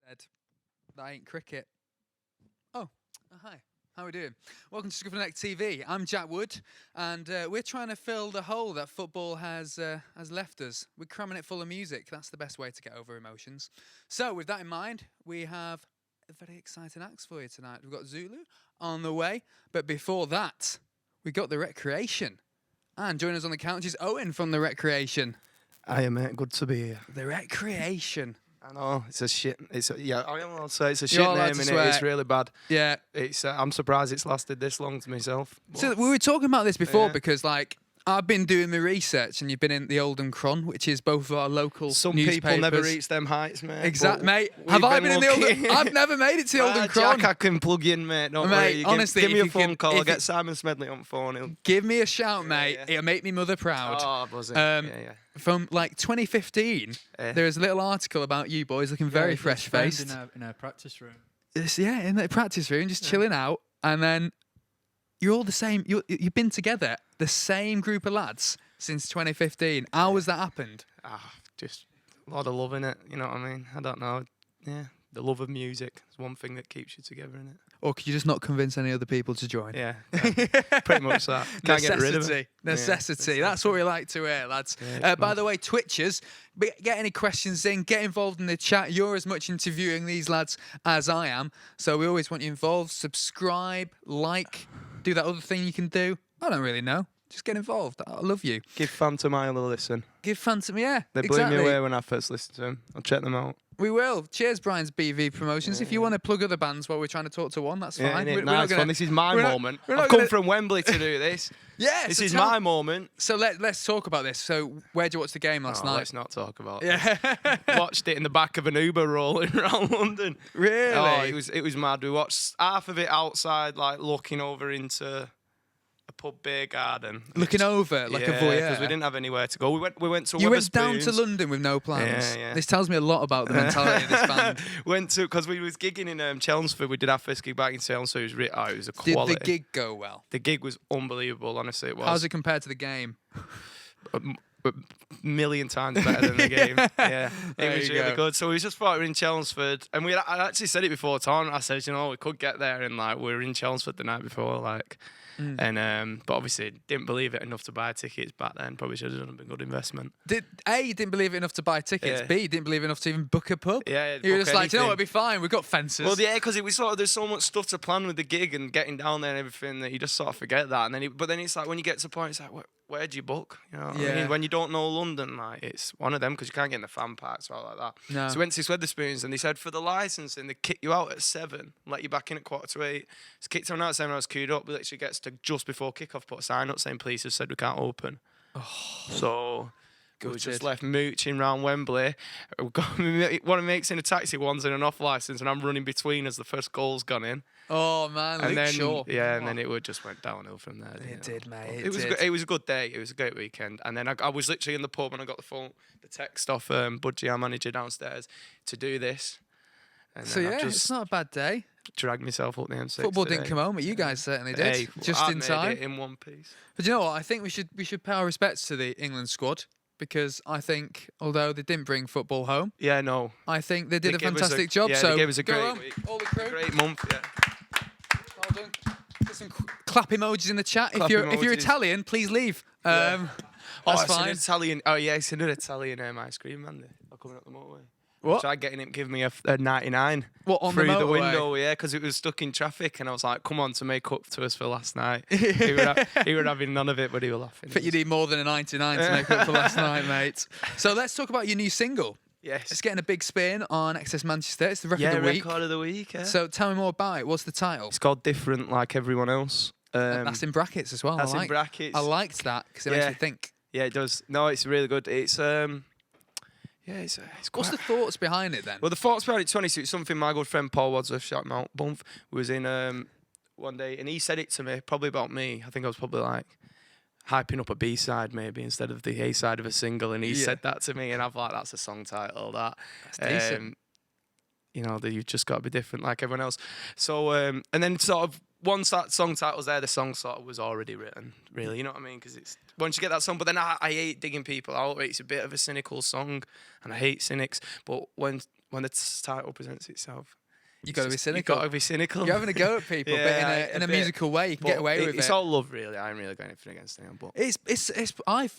Ed, that ain't cricket. Hi. How are we doing? Welcome to Scruff TV. I'm Jack Wood, and we're trying to fill the hole that football has left us. We're cramming it full of music. That's the best way to get over emotions. So, with that in mind, we have a very exciting acts for you tonight. We've got Zulu on the way, but before that, we got the Recreation. And joining us on the couch is Owen from the Recreation. Hiya, mate. Good to be here. The Recreation. I know it's a shit. I am allowed to say it's a You're shit allowed name, to and swear. it's really bad. Yeah. It's. I'm surprised it's lasted this long to myself. So we were talking about this before Yeah. because, like, I've been doing my research, and you've been in the Oldham Cron, which is both of our local Some newspapers. people never reach them heights, mate. Exactly, but mate. we've Have I been in the lucky. Oldham? I've never made it to the Oldham Cron. Jack, I can plug you in, mate. Don't Mate, worry. honestly, give me if a you phone could- call. if I'll you- get Simon Smedley on the phone. He'll... Give me a shout, mate. yeah. It'll make me mother proud. Oh, was it? Um, yeah. From like 2015, there was a little article about you boys looking very fresh faced. in our practice room. Yeah, in the practice room, just chilling out, and then you're all the same. You've been together, the same group of lads since 2015. How has that happened? Just a lot of love in it. You know what I mean? I don't know. Yeah, the love of music is one thing that keeps you together in it. Or could you just not convince any other people to join? Yeah, pretty much that. Can't get rid of it. Necessity. Yeah, That's what we like to hear, lads. Yeah, By the way, Twitchers, get any questions in, get involved in the chat. You're as much interviewing these lads as I am, so we always want you involved. Subscribe, like, do that other thing you can do. I don't really know. Just get involved. I love you. Give Phantom Isle a listen. Give Phantom, yeah. They blew exactly. me away when I first listened to them. I'll check them out. We will. Cheers, Brian's BV Promotions. If you want to plug other bands while we're trying to talk to one, that's fine. Yeah, We're not nice gonna- one. This is my we're not- moment. we're not I've come gonna- from Wembley to do this. Yeah, This so is tell- my moment. So let's talk about this. So where did you watch the game last Oh, night? let's not talk about it. Yeah. Watched it in the back of an Uber rolling around London. Really? Oh, it was mad. We watched half of it outside, like looking over into a pub beer garden. Looking over like a voyeur. because we didn't have anywhere to go. We went to You went down to Wetherspoons. London with no plans. Yeah. This tells me a lot about the mentality of this band. Went to because we was gigging in Chelmsford. We did our first gig back in Chelmsford. It was a Did quality. the gig go well? The gig was unbelievable. Honestly, it was. How's it compared to the game? a million times better than the game. Yeah, There it was you really go. good. So we just thought we were in Chelmsford, and I actually said it before tournament. I said, we could get there, and like we were in Chelmsford the night before, like. And but obviously didn't believe it enough to buy tickets back then. Probably should have done a good investment. You didn't believe it enough to buy tickets. Yeah. B, you didn't believe it enough to even book a pub. Yeah, You were book just like, you know what, anything. it'll be fine. We've got fences. Well, yeah, because it was sort of there's so much stuff to plan with the gig and getting down there and everything that you just sort of forget that. And then, but then it's like when you get to a point, it's like, where do you book? You know, what I Yeah. mean? When you don't know London, like it's one of them because you can't get in the fan parks or all like that. No. So we went to Wetherspoons and they said for the licensing they kick you out at 7, let you back in at 7:45. So kicked everyone out at 7. I was queued up. We literally gets to just before kickoff, put a sign up saying police have said we can't open. So. We Gutted. just left mooching around Wembley. One of my mates in a taxi, one's in an off licence, and I'm running between as the first goal's gone in. Oh, man. And Luke then Shaw. and then it just went downhill from there. It did, mate. It was did. it was a good day. It was a great weekend. And then I was literally in the pub and I got the text off Budgie, our manager downstairs, to do this. And So, then I yeah, just it's not a bad day. dragged myself up the M6. Football didn't today. come home, but you guys certainly did. Hey, just I in made time. it in one piece. But you know what? I think we should pay our respects to the England squad because I think, although they didn't bring football home, Yeah, no. I think they did a They gave us fantastic job. yeah, so they gave us a go great on, week. all the crew. Great month, yeah. Well done. Put some clap emojis in the chat. Clap if you're emojis. Italian, please leave. Yeah. That's it's an fine. Italian. Oh yeah, it's another Italian ice cream man. They're coming up the motorway. What? Tried getting him to give me a 99. What, on the through the motorway? window, yeah, because it was stuck in traffic, and I was like, "Come on, to make up to us for last night." he were having none of it, but he was laughing. I think you need more than a 99 to make up for last night, mate. So let's talk about your new single. It's Yes. getting a big spin on Access Manchester. It's the record Yeah, of the week. record of the week. Yeah. So tell me more about it. What's the title? It's called Different, like everyone else. That's in brackets as well. That's I in brackets. I liked that because it makes Yeah. me think. Yeah, it does. No, it's really good. It's it's What's quite. the thoughts behind it then? Well, the thoughts behind it, 22, it's something my good friend Paul Wadsworth, shout him out, Bumf, was in one day, and he said it to me, probably about me. I think I was probably like hyping up a B-side maybe instead of the A-side of a single, and he Yeah. said that to me, and I've like, that's a song title, that. That's decent. You know, that you've just got to be different like everyone else. So, and then sort of, once that song title's there, the song sort of was already written, really, you know what I mean? Because it's, once you get that song, but then I hate digging people out. It's a bit of a cynical song, and I hate cynics. But when when the title presents itself. You got to be You cynical. got to be cynical. You're having a go at people, Yeah, but in a bit. musical way, you can get But away with it. It's all love, really. I ain't really got anything against anyone. But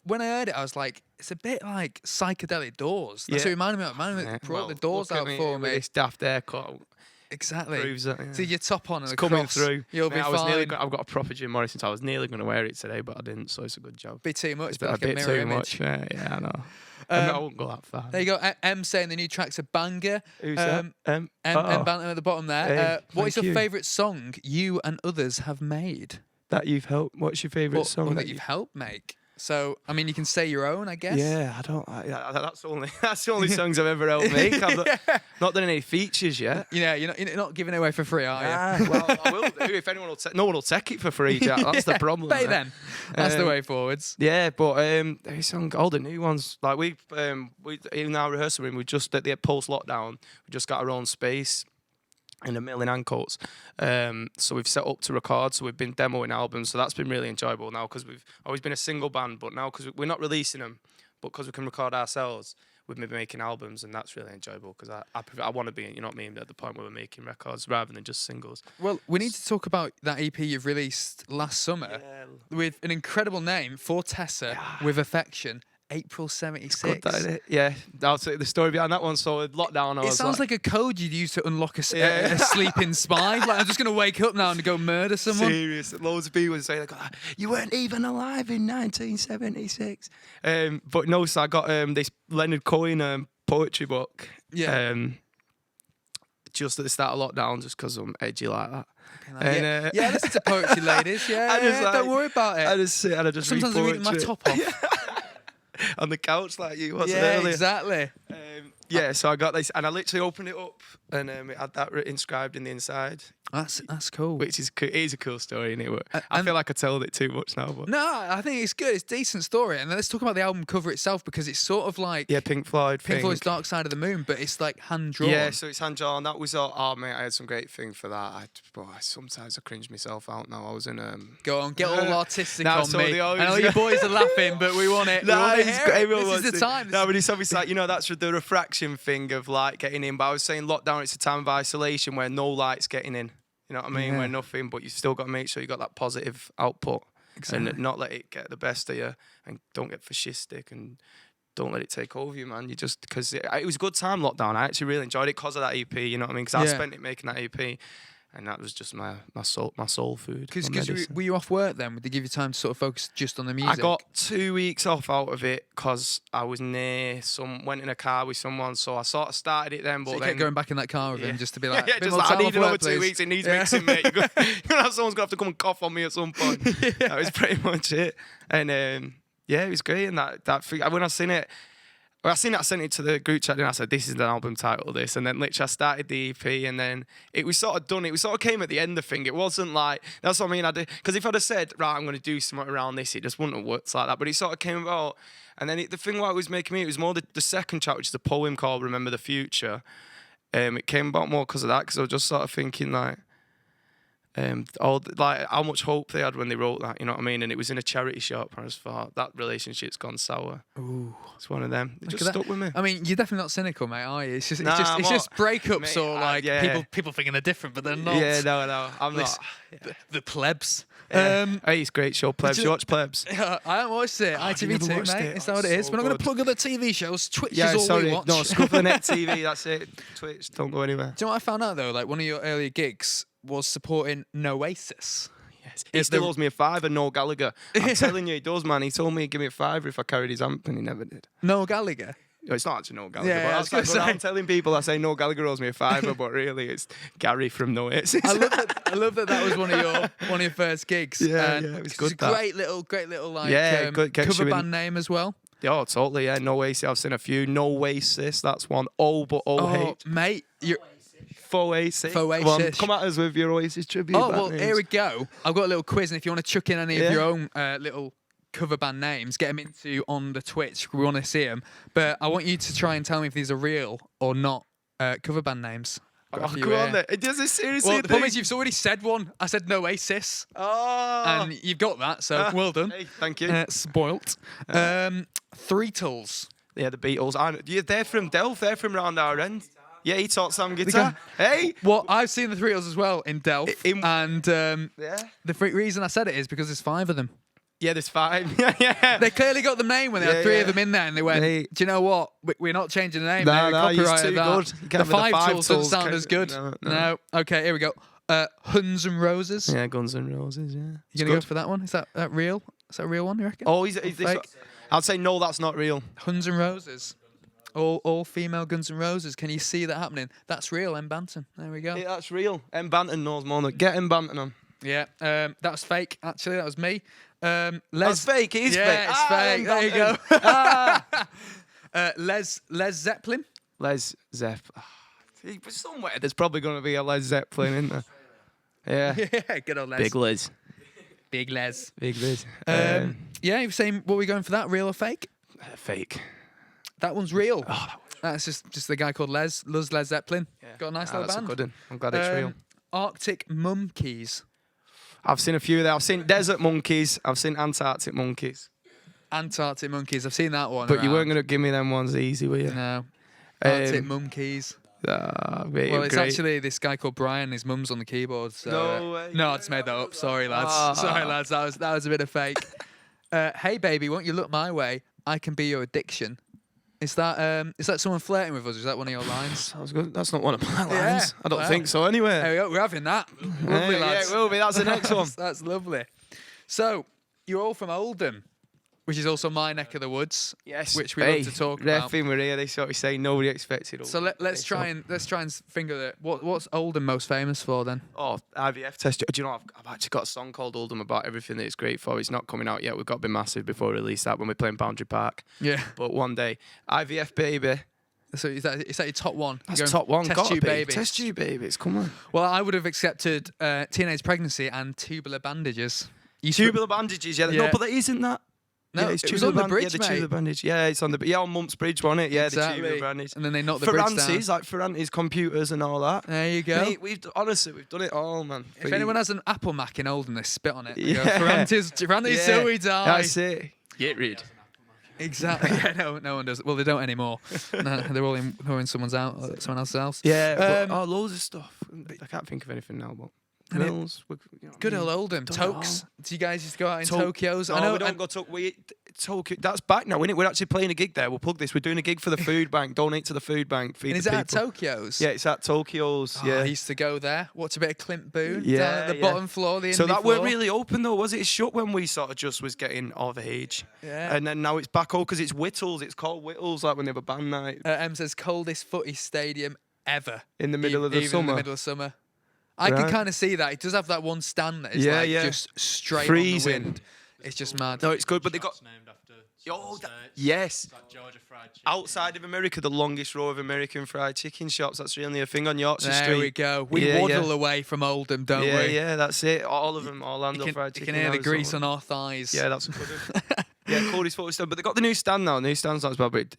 When I heard it, I was like, it's a bit like psychedelic Doors. That's what it reminded me of. It brought the Doors look at out me for with me. this daft haircut. Exactly. Proves that, yeah. See your top on and It's a coming cross, through. You'll be Mate, fine. I've got a proper Jim Morrison, so I was nearly going to wear it today, but I didn't, so it's a good job. Bit too much, It's but like a bit mirror too image. much. Yeah, I know. I won't go that far. There you go. M saying the new track's a banger. Who's that? M Bantam at the bottom there. Hey, What is thank your you. favourite song you and others have made? That you've helped. What's your favourite song Or that you've helped make? So, I mean, you can say your own, I guess. Yeah, I don't. That's the only songs I've ever helped make. I've not done any features yet. Yeah, you're not giving it away for free, are you? Well, I will do if anyone will. No one will take it for free, Jack. That's the problem. Pay there. them. That's the way forwards. Yeah, but every song, all the new ones, like we in our rehearsal room, we just at the post lockdown, we just got our own space in a mill in Ancoats. So we've set up to record, so we've been demoing albums, so that's been really enjoyable now because we've always been a single band, but now because we're not releasing them, but because we can record ourselves, we've been making albums, and that's really enjoyable because I want to be, you know what I mean, at the point where we're making records rather than just singles. Well, we need to talk about that EP you've released last summer with an incredible name, For Tessa, with Affection. April 76. Good, that, isn't it? Yeah, I'll tell you the story behind that one. So with lockdown, It sounds like a code you'd use to unlock a sleeping spy. Like, I'm just going to wake up now and go murder someone. Serious. Loads of people say, like, you weren't even alive in 1976. But no, so I got this Leonard Cohen poetry book. Yeah. Just at the start of lockdown, just because I'm edgy like that. And, yeah, listen to poetry, ladies. Yeah, don't worry about it. I just sit and I just Sometimes I'm read reading my poetry. top off. On the couch like you was Yeah, earlier. exactly. Yeah, so I got this, and I literally opened it up, and it had that inscribed in the inside. That's cool. Which is it is a cool story, isn't it? I feel like I told it too much now, but No, I think it's good. It's a decent story. And then let's talk about the album cover itself because it's sort of like Pink Floyd's Dark Side of the Moon, but it's like hand drawn. Yeah, so it's hand drawn. That was oh mate, I had some great thing for that. Sometimes I cringe myself out now. I was in Go on, get all artistic Nah, on so me. they always I know your boys are laughing, but we want it. Nah, we want to hear it. everyone This wants is the it. time. No, but it's obviously like, that's the refraction thing of like getting in. But I was saying lockdown, it's a time of isolation where no light's getting in. You know what I mean? Yeah. Where nothing, but you still got to make sure you got that positive output. Exactly. And not let it get the best of you, and don't get fascistic, and don't let it take over you, man. You just, because it was a good time, lockdown. I actually really enjoyed it because of that EP, you know what I mean? Because I spent it making that EP, and that was just my soul food. Because were you off work then? Did they give you time to sort of focus just on the music? I got 2 weeks off out of it because I was went in a car with someone, so I sort of started it then. But So you then kept going back in that car with him just to be like, just more like, I time need off another work, 2 please. weeks. It needs mixing, mate. Someone's gonna have to come and cough on me at some point. That was pretty much it. And it was great. And when I seen it. Well, I sent it to the group chat and I said, this is the album title, this. And then literally I started the EP and then it was sort of done. It was sort of came at the end of the thing. It wasn't like, that's what I mean. Because if I'd have said, right, I'm going to do something around this, it just wouldn't have worked like that. But it sort of came about. And then the thing what it was making me, it was more the second track, which is a poem called Remember the Future. It came about more because of that, because I was just sort of thinking like how much hope they had when they wrote that, you know what I mean? And it was in a charity shop, and I just thought that relationship's gone sour. Ooh, it's one of them. It just that. stuck with me. I mean, you're definitely not cynical, mate, are you? It's just breakups, mate, or like people thinking they're different, but they're not. Yeah, no, I'm not. The plebs. Hey, it's a great show, Plebs. You watch Plebs? I haven't watched it. ITV2, mate. It's how it is. So We're not going to good. plug other TV shows. Twitch is all we watch. No, Scruff the Net TV. That's it. Twitch. Don't go anywhere. Do you know what I found out though? Like one of your earlier gigs was supporting Noasis. Yes. He still owes me a £5, Noel Gallagher. I'm telling you, he does, man. He told me he'd give me a £5 if I carried his amp, and he never did. Noel Gallagher? No, it's not actually Noel Gallagher. Yeah, but I was that's gonna like, say. I'm telling people, I say Noel Gallagher owes me a £5, but really it's Gary from Noasis. I love that was one of your first gigs. Yeah, it was good, It's a great little like good, gets cover you in. band name as well. Oh, totally, yeah. Noasis, I've seen a few. Noasis, that's one. Oh, mate, you're. Foasis. Foasis. Come at us with your Oasis tribute. Oh, well, here we go. I've got a little quiz, and if you want to chuck in any of your own little cover band names, get them into on the Twitch. We want to see them. But I want you to try and tell me if these are real or not cover band names. Go on there. It does a seriously. Well, the problem is you've already said one. I said Noasis. Oh. And you've got that, so well done. Hey, thank you. Spoilt. Three Tools. Yeah, the Beatles. They're from Delft. They're from round our end. Yeah, he taught Sam guitar. Hey. Well, I've seen the Three Hills as well in Delft, and Yeah. the reason I said it is because there's 5 of them. Yeah, there's 5. Yeah. They clearly got the name when they had 3 of them in there, and they went, They- "Do you know what? We're not changing the name. No, They're no, he's copyrighted too that. good. You The can't have the 5 five tools doesn't tools, sound can- as good. no, No. no. Okay, here we go. Huns and Roses. Yeah, Guns N' Roses. Yeah. You gonna go for that one? Is that real? Is that a real one? You reckon? Oh, he's this fake? I'd say no, that's not real. Huns and Roses. All female Guns N' Roses. Can you see that happening? That's real. M. Banton. There we go. Yeah, that's real. M. Banton knows more than get M. Banton on. Yeah. That was fake. Actually, that was me. Les. That's fake. It is fake. Yeah, it's fake. M. There you Banton. go. Les Zeppelin. Les Zepp. Somewhere there's probably going to be a Led Zeppelin, isn't there? Yeah. Yeah, good old Les. Big Liz. Big Les. Big Liz. Yeah, you were saying, what are we going for that? Real or fake? Fake. That one's real. Oh, That's just the guy called Les. Loves Led Zeppelin. yeah. Got a nice Ah, little that's band. a good one. I'm glad it's real. Arctic Monkeys. I've seen a few there. I've seen Desert Monkeys. I've seen Antarctic Monkeys. Antarctic Monkeys. I've seen that one. But you around. weren't going to give me them ones easy, were you? No. Arctic Um, Monkeys. Mate, Well, it's great. actually this guy called Brian. His mum's on the keyboard. So, No way. No, I just made that up. Sorry, lads. Ah. Sorry, lads. That was a bit of fake. Hey, baby, won't you look my way? I can be your addiction. Is that someone flirting with us? Is that one of your lines? Sounds good. That's not one of my lines. Yeah, I don't well. think so anyway. There we go. We're having that. Lovely, Yeah, lads. it will be. That's the next one. That's lovely. So, you're all from Oldham, which is also my neck of the woods. Yes. Which we love to talk about. Ref Maria, they sort of say nobody expected. So let's try and finger that. What's Oldham most famous for then? Oh, IVF test. Do you know, I've actually got a song called Oldham about everything that it's great for. It's not coming out yet. We've got to be massive before we release that when we're playing Boundary Park. Yeah. But one day, IVF baby. So is that your top one? That's You're going top one. Test Gotta tube be. baby. Test tube babies. Come on. Well, I would have accepted teenage pregnancy and tubular bandages. Tubular bandages. Yeah. Yeah. No, but that isn't that. No, yeah, it's it was on the bridge, Yeah, the mate. tubular bandage. Yeah, it's on the. Yeah, on Mumps Bridge, wasn't it? Yeah, Exactly. the tubular bandage. And then they knocked the bridge down. Ferranti's, like Ferranti's computers and all that. There you go. Mate, honestly, we've done it all, man. If anyone has an Apple Mac in Oldham, they spit on it. They go, Yeah. Ferranti's till we die. That's it. Get rid. Exactly. Yeah, no one does. Well, they don't anymore. No, they're all in someone else's house. Yeah. Um, loads of stuff. I can't think of anything now, but. And it- Mills, Good old Oldham. Done it all. Tokes. Do you guys just go out in To- Tokyos? No, I know. we don't go to Tokyo. That's back now, isn't it? We're actually playing a gig there. We'll plug this. We're doing a gig for the food bank. Donate to the food bank. Feed And is the it at people. Tokyo's? Yeah, it's at Tokyo's. Oh, yeah. I used to go there. Watch a bit of Clint Boone down Yeah, at the yeah. bottom floor, the So indie that floor. weren't really open though, was it? It shut when we sort of just was getting of age. Yeah. And then now it's back open because it's Whittles. It's called Whittles, like when they have a band night M says coldest footy stadium ever. in the middle of the Even summer. in the middle of summer. I can Right. kind of see that. It does have that one stand that is Yeah, like yeah. just straight Freezing. on the wind. It's just mad. No, it's good, but they got. Shops named after Oh, certain that- states. yes. It's like Georgia fried chicken. Outside of America, the longest row of American fried chicken shops. That's really a thing on Yorkshire There Street. we go. We Yeah, waddle yeah. away from Oldham, don't Yeah, we? yeah, that's it. All of them, Orlando You fried can chicken. hear the Arizona. grease on our thighs. Yeah, that's a good one. Yeah, Cody's photo stuff. But they got the new stand now. The new stand's not as bad, but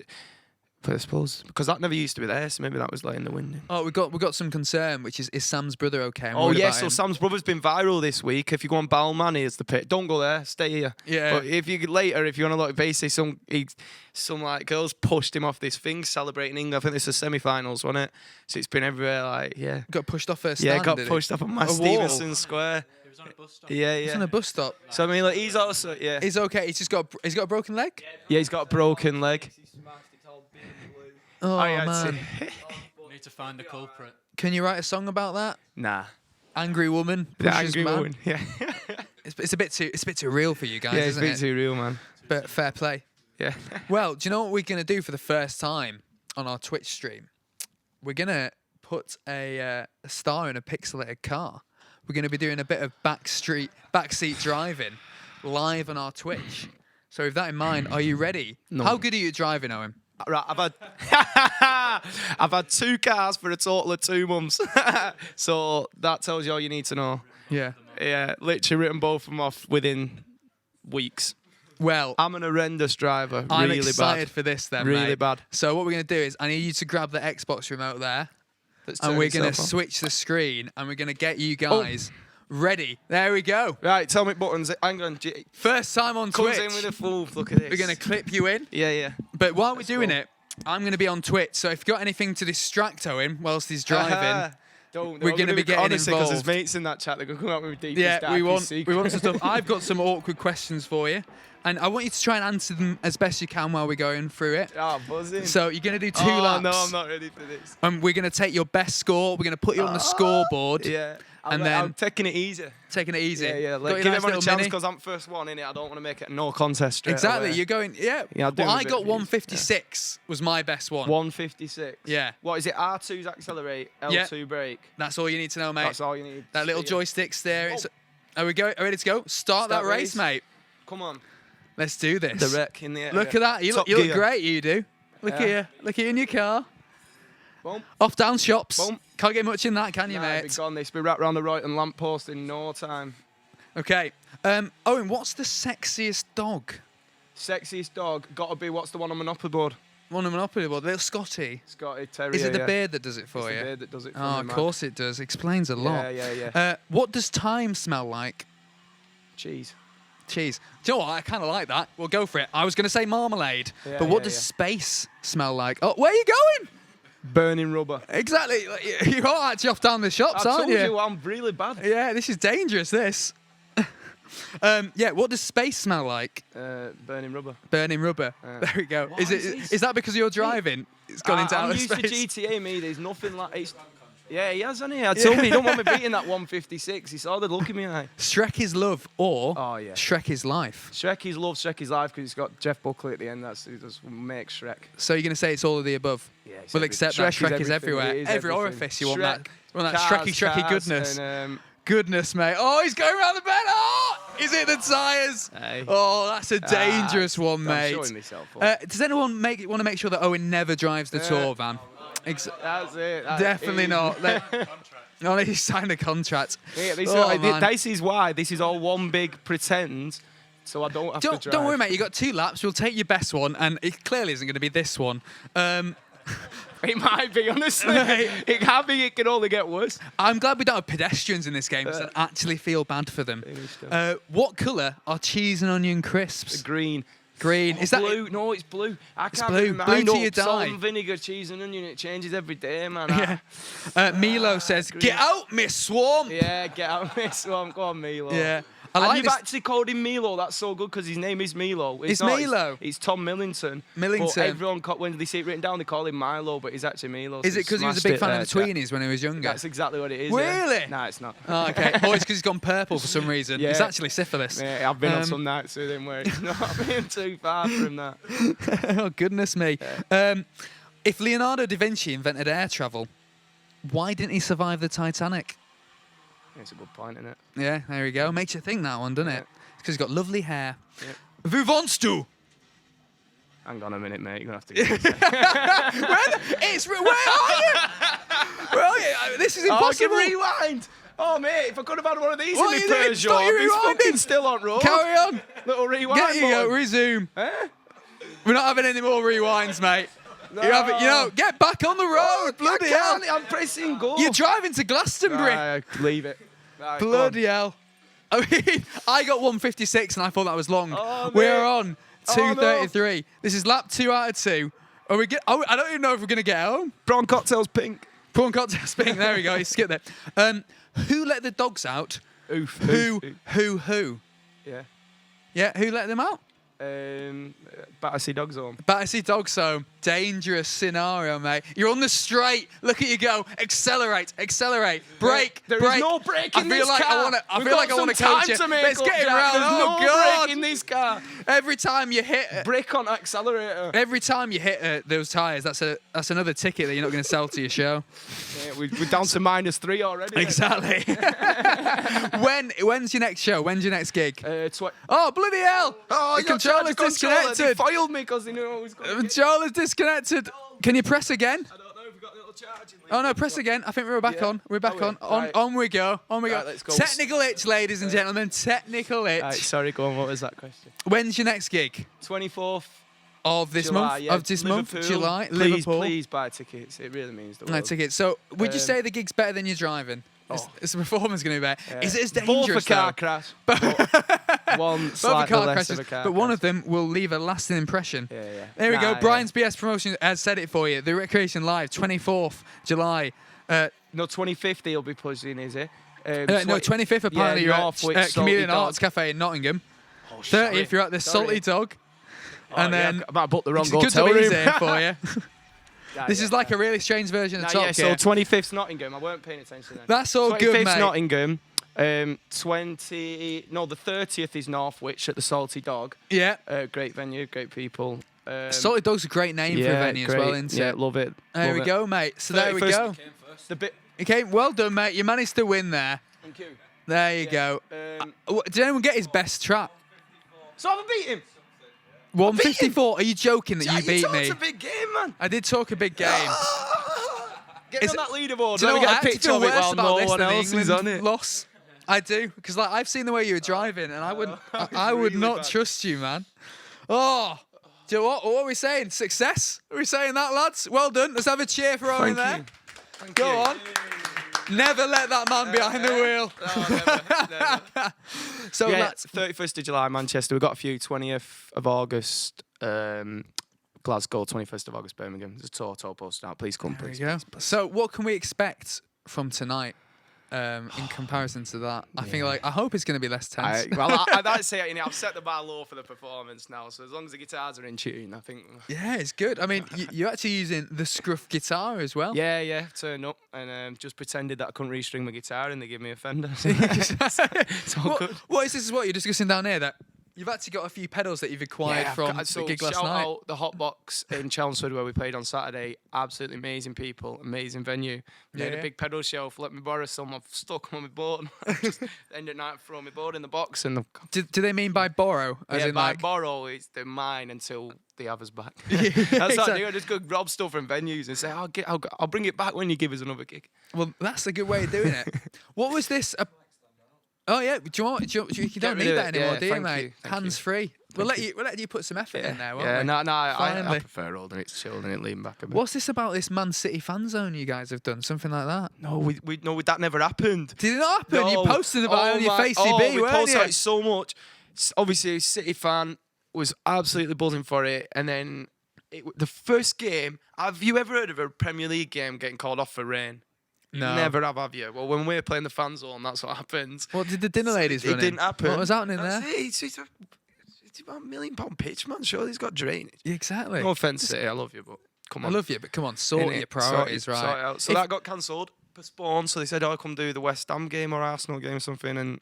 I suppose because that never used to be there, so maybe that was like in the wind. Oh, we got some concern, which is Sam's brother okay? I'm Oh worried yeah, about so him. Sam's brother's been viral this week. If you go on Balmain, it's the pit. Don't go there. Stay here. Yeah. But if you later, if you want to look, basically some like girls pushed him off this thing celebrating England. I think this is semi-finals, wasn't it? So it's been everywhere. Like yeah, Got pushed off first. yeah, got pushed off on Matt A wall. Stevenson Square. It was on a bus stop. Yeah, He's yeah. on a bus stop. So I mean, like he's also yeah, He's okay. He's got a broken leg. yeah, he's got a broken leg. Oh yeah, I'd man, say- We need to find the culprit. can you write a song about that? Nah. Angry woman The pushes angry man. woman. Yeah. It's a bit too real for you guys, Yeah, it's a isn't bit it? too real, man. But fair play. Yeah. Well, do you know what we're gonna do for the first time on our Twitch stream? We're gonna put a star in a pixelated car. We're gonna be doing a bit of backseat driving live on our Twitch. So with that in mind, are you ready? No. How good are you at driving, Owen? Right, I've had 2 cars for a total of 2 months. So that tells you all you need to know. Yeah. Yeah, literally written both of them off within weeks. Well, I'm an horrendous driver. I'm really excited bad. for this then, Really mate. bad. So what we're gonna do is I need you to grab the Xbox remote there, Let's and turn we're gonna itself on. switch the screen, and we're gonna get you Oh. guys ready. There we go. Right, tell me buttons. Hang on. First time on Comes Twitch. in with a full. Look at this. We're gonna clip you in, Yeah, yeah. but while we're doing go. it, I'm going to be on Twitch, so if you've got anything to distract Owen whilst he's driving, we're going to be getting honestly, because his involved. mates in that chat, they're going to come out with deepest, Yeah, we want secrets. some stuff. I've got some awkward questions for you, and I want you to try and answer them as best you can while we're going through it. Oh, buzzing. So you're going to do 2 oh, laps. no, I'm not ready for this. And we're going to take your best score. We're going to put you on the scoreboard. Yeah. And I'm taking it easy. Taking it easy. Yeah, yeah. Got Like, your give nice everyone a little chance mini. because I'm first one in it. I don't want to make it a no contest straight Exactly. away. You're going. Yeah. Yeah, I'll do well, a I bit got of views. 156. Was my best one. 156. Yeah. What is it? R2's accelerate, L2 brake. That's all you need to know, mate. That's all you need. That little Yeah. joystick's there. It's, are we ready to go? Start that race, mate. Come on. Let's do this. The wreck in the air. Look at that. You look Gear. great. You do. Look Yeah. at you. Look at you in your car. Boom. Off down shops. Boom. Can't get much in that, can you, Nah, mate? be gone. This be wrapped around the right and lamppost in no time. Okay. Owen, what's the sexiest dog? Sexiest dog, gotta be what's the one on Monopoly board? One of Monopoly board. Little Scotty. Scotty Terrier. Is it the yeah. beard that does it for It's you? the beard that does it for Oh, me, of man. course it does. Explains a lot. Yeah. What does time smell like? Cheese. Cheese. Do you know what? I kind of like that. We'll go for it. I was going to say marmalade, Yeah, but what yeah, does yeah. space smell like? Oh, where are you going? Burning rubber. Exactly. You're all actually off down the shops, I aren't told you? you I'm really bad. Yeah, this is dangerous, this. Yeah, what does space smell like? Burning rubber. Burning rubber. There we go. Why Is is it? this- Is that because you're driving? It's gone into I'm outer used space. to GTA, me. There's nothing like it's. Yeah, he has, hasn't he? I told me he don't want me beating that 156. He saw the look in me eye. Shrek is love or Oh, yeah. Shrek is life. Shrek is love, Shrek is life because it's got Jeff Buckley at the end. That's who does make Shrek. So you're going to say it's all of the above? Yeah, it's We'll every- accept that Shrek is everything. everywhere. It is Every everything. orifice you want that. Shrek, You want that cars, Shreky cars, goodness. And, Goodness, mate. Oh, he's going around the bend. Oh, is it the tyres? Hey. Oh, that's a dangerous one, I'm mate. showing myself up. Does anyone want to make sure that Owen never drives the tour van? That's it. Definitely not. No, he signed a contract. Yeah, Oh, man. this is why. This is all one big pretend, so I don't have to drive. Don't worry, mate. You got 2 laps. We'll take your best one, and it clearly isn't going to be this one. It might be, honestly. Mate. It can be. It can only get worse. I'm glad we don't have pedestrians in this game because I actually feel bad for them. What colour are cheese and onion crisps? Green. Green. Oh, Is that blue? No, it's blue. I can't blue. remember. Blue till I know you salt die. and vinegar, cheese and onion. It changes every day, man. Yeah. Milo says, "Get out, Miss Swarm." Yeah, get out of this one. Go on, Milo. Yeah. I And like you've this. actually called him Milo. That's so good because his name is Milo. It's not, Milo. It's Tom Millington. Millington. But everyone, when they see it written down, they call him Milo, but he's actually Milo. Is so it because he was a smashed big fan there, of the Jack. Tweenies when he was younger? That's exactly what it is. Really? Yeah. Nah, it's not. Oh, okay. Oh, it's because he's gone purple for some reason. Yeah. It's actually syphilis. Yeah, I've been on some nights with him where he's not been too far from that. Oh, goodness me. If Leonardo da Vinci invented air travel, why didn't he survive the Titanic? It's a good point, isn't it? Yeah, there we go. Makes you think, that one, doesn't it? Yeah. Because he's got lovely hair. Yeah. Who wants to? Hang on a minute, mate. You're going to have to get Where are you? Where are you? This is impossible. Oh, rewind. Oh, mate, if I could have had one of these What in are my you doing? Peugeot, Stop your I'd be fucking rewinding. still on road. Carry on. Little rewind Get you go. button. Resume. Eh? We're not having any more rewinds, mate. No. You know, get back on the road. Bloody I hell. can't, I'm pressing go. You're driving to Glastonbury. Leave it. Right, go on. Bloody hell. I mean, I got 156 and I thought that was long. Oh, We're mate. on Oh, 233. This is lap 2 out of 2. Are we get? I don't even know if we're going to get home. Prawn cocktails pink. Prawn cocktail spinning. There we go. You skip there. Who let the dogs out? Oof. Who? Yeah. Yeah, who let them out? Battersea Dogs Home. Battersea Dogs Home. Dangerous scenario, mate. You're on the straight. Look at you go. Accelerate. Brake. There brake. is no brake I in feel this like car. I feel like I want to coach you. Let's get it round. There's Oh, no God. brake in this car. Every time you hit Brake on accelerator. Every time you hit those tyres, that's another ticket that you're not going to sell to your show. Yeah, we're down to -3 already. Exactly. When's your next show? When's your next gig? Oh, bloody hell! Oh, the controller's disconnected. They filed me because they knew I was going The to controller's disconnected. Can you press again? I don't know if we've got a little charging. Oh no, press again. I think we're back Yeah. on. We're back Are we? on. Right. On we go. Right, let's go. Technical itch, ladies and gentlemen. Technical itch. Right, sorry, go on. What was that question? When's your next gig? 24th Of this July, month? yeah. Of this month? Liverpool. July? Please, Liverpool. please buy tickets. It really means the No world. tickets. So, would you Um, say the gig's better than your driving? Oh. Is the performance going to be better? Yeah. Is it as Both dangerous a car though? crash. one Both are slightly car less crashes, of a car but one of crash. them will leave a lasting impression. Yeah. There we go. Nah, Brian's BS Promotion has said it for you. The Recreation Live, 24th July. No, 25th he'll be pushing, is it? No, 25th apparently you're Northwich, at Salty Chameleon Dog. Arts Cafe in Nottingham. Oh, 30th you're at the Sorry. Salty Dog. Oh, And yeah, then I might have booked the wrong it's good to hotel be room. here for you. Yeah, This yeah, is like yeah. a really strange version of Nah, Top yeah, so Gear. 25th's Nottingham. I weren't paying attention then. That's all 25th's good, mate. Nottingham. The 30th is Northwich at the Salty Dog. Yeah. Great venue, great people. Salty Dog's a great name for a venue as well, isn't Yeah, it? love it. There love we it. go, mate. So there we 31st go. The bit. Okay, well done, mate. You managed to win there. Thank you. There you go. Did anyone get his best trap? So I beat him. 154. Are you joking that you beat me? It's a big game, man. I did talk a big game. Get Is on that leaderboard. Do you Let me know what? I get a actually picture feel of it worse while about no this one than the else is England on it. loss. I do, because like I've seen the way you were driving, and I would, I would really not bad. trust you, man. Oh, do you know what? What are we saying? Success? Are we saying that, lads? Well done. Let's have a cheer for Owen Thank there. you. Thank Go you. on. Never let that man behind the wheel. No, never. So Yeah, lads, 31st of July, Manchester. We've got a few. 20th of August, Glasgow. 21st of August, Birmingham. There's a tour posted out. Please come, there we please. go. So what can we expect from tonight? In comparison to that, I think I hope it's going to be less tense. I'd say I've set the bar low for the performance now. So as long as the guitars are in tune, I think. Yeah, it's good. I mean, you're actually using the Scruff guitar as well. Yeah. Turned up and just pretended that I couldn't restring my guitar, and they gave me a Fender. It's all good. What is this? Is what you're discussing down here? That you've actually got a few pedals that you've acquired I've from got- the gig last shout night. out the Hotbox in Chelmsford where we played on Saturday. Absolutely amazing people, amazing venue. They had Yeah. a big pedal shelf. Let me borrow some. I've stuck them on my board. Just end at night, throw my board in the box, and Do they mean by borrow? As in by like, borrow, they're mine until they have us back. Yeah, That's what I exactly. do. I just go rob stuff from venues and say, I'll bring it back when you give us another gig. well, that's a good way of doing it. What was this? Oh yeah, do you want? You don't rid need of that it. anymore, Yeah, do you, thank mate? you, thank Hands you. free. We'll let you put some effort in there, won't Yeah, we? no, I Finally. prefer holding it chilled and it lean back a bit. What's this about this Man City fan zone you guys have done? Something like that? No, that never happened. Did it not happen? You No. posted about it on your FaceCB, we weren't posted you? about it so much. Obviously, a City fan was absolutely buzzing for it, and then the first game. Have you ever heard of a Premier League game getting called off for rain? You No. never have you? Well, when we're playing the fan zone, that's what happens. What did the dinner ladies It run in? didn't happen. What was happening That's there? it. It's about £1 million pitch, man. Surely he's got drainage. Exactly. No offense, City, I love you, but come I on. love you, but come on, sort Innit? your priorities Sort it right. out. So If- that got cancelled, postponed. So they said, "Oh, come do the West Ham game or Arsenal game or something." And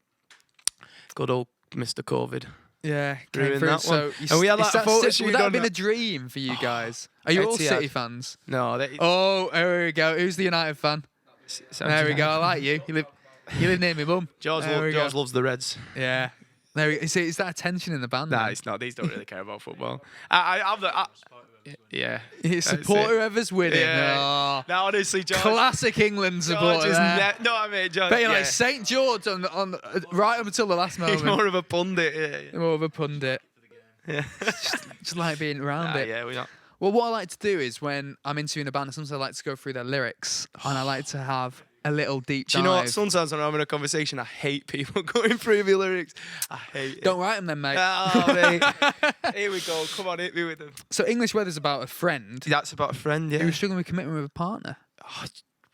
good old Mr. COVID. Yeah, came Ruined through. that So one. you And we had is that photo would shoot that have on been a that. dream for you guys? Are you all Etihad. City fans? No, they, Oh, there we go. Who's the United fan? There we go. I like you. You live near me, mum. George, There we go. George loves the Reds. Yeah. There we go. Is that a tension in the band? Nah, then? it's not. These don't really care about football. Yeah. You that's support it. whoever's winning. Yeah. Oh, No, honestly, George. classic England George supporter is there. no, I mean, George. Bet you're yeah. like St George on right up until the last He's moment. more of a pundit. Yeah. More of a pundit. Yeah. Just like being around it. Yeah, we're not. Well, what I like to do is when I'm interviewing a band, sometimes I like to go through their lyrics and I like to have a little deep Do dive. you know what? Sometimes when I'm having a conversation, I hate people going through my lyrics. I hate it. Don't write them then, mate. Oh, mate. Here we go. Come on, hit me with them. So English Weather's about a friend That's about a friend, yeah. who was struggling with commitment with a partner. Oh,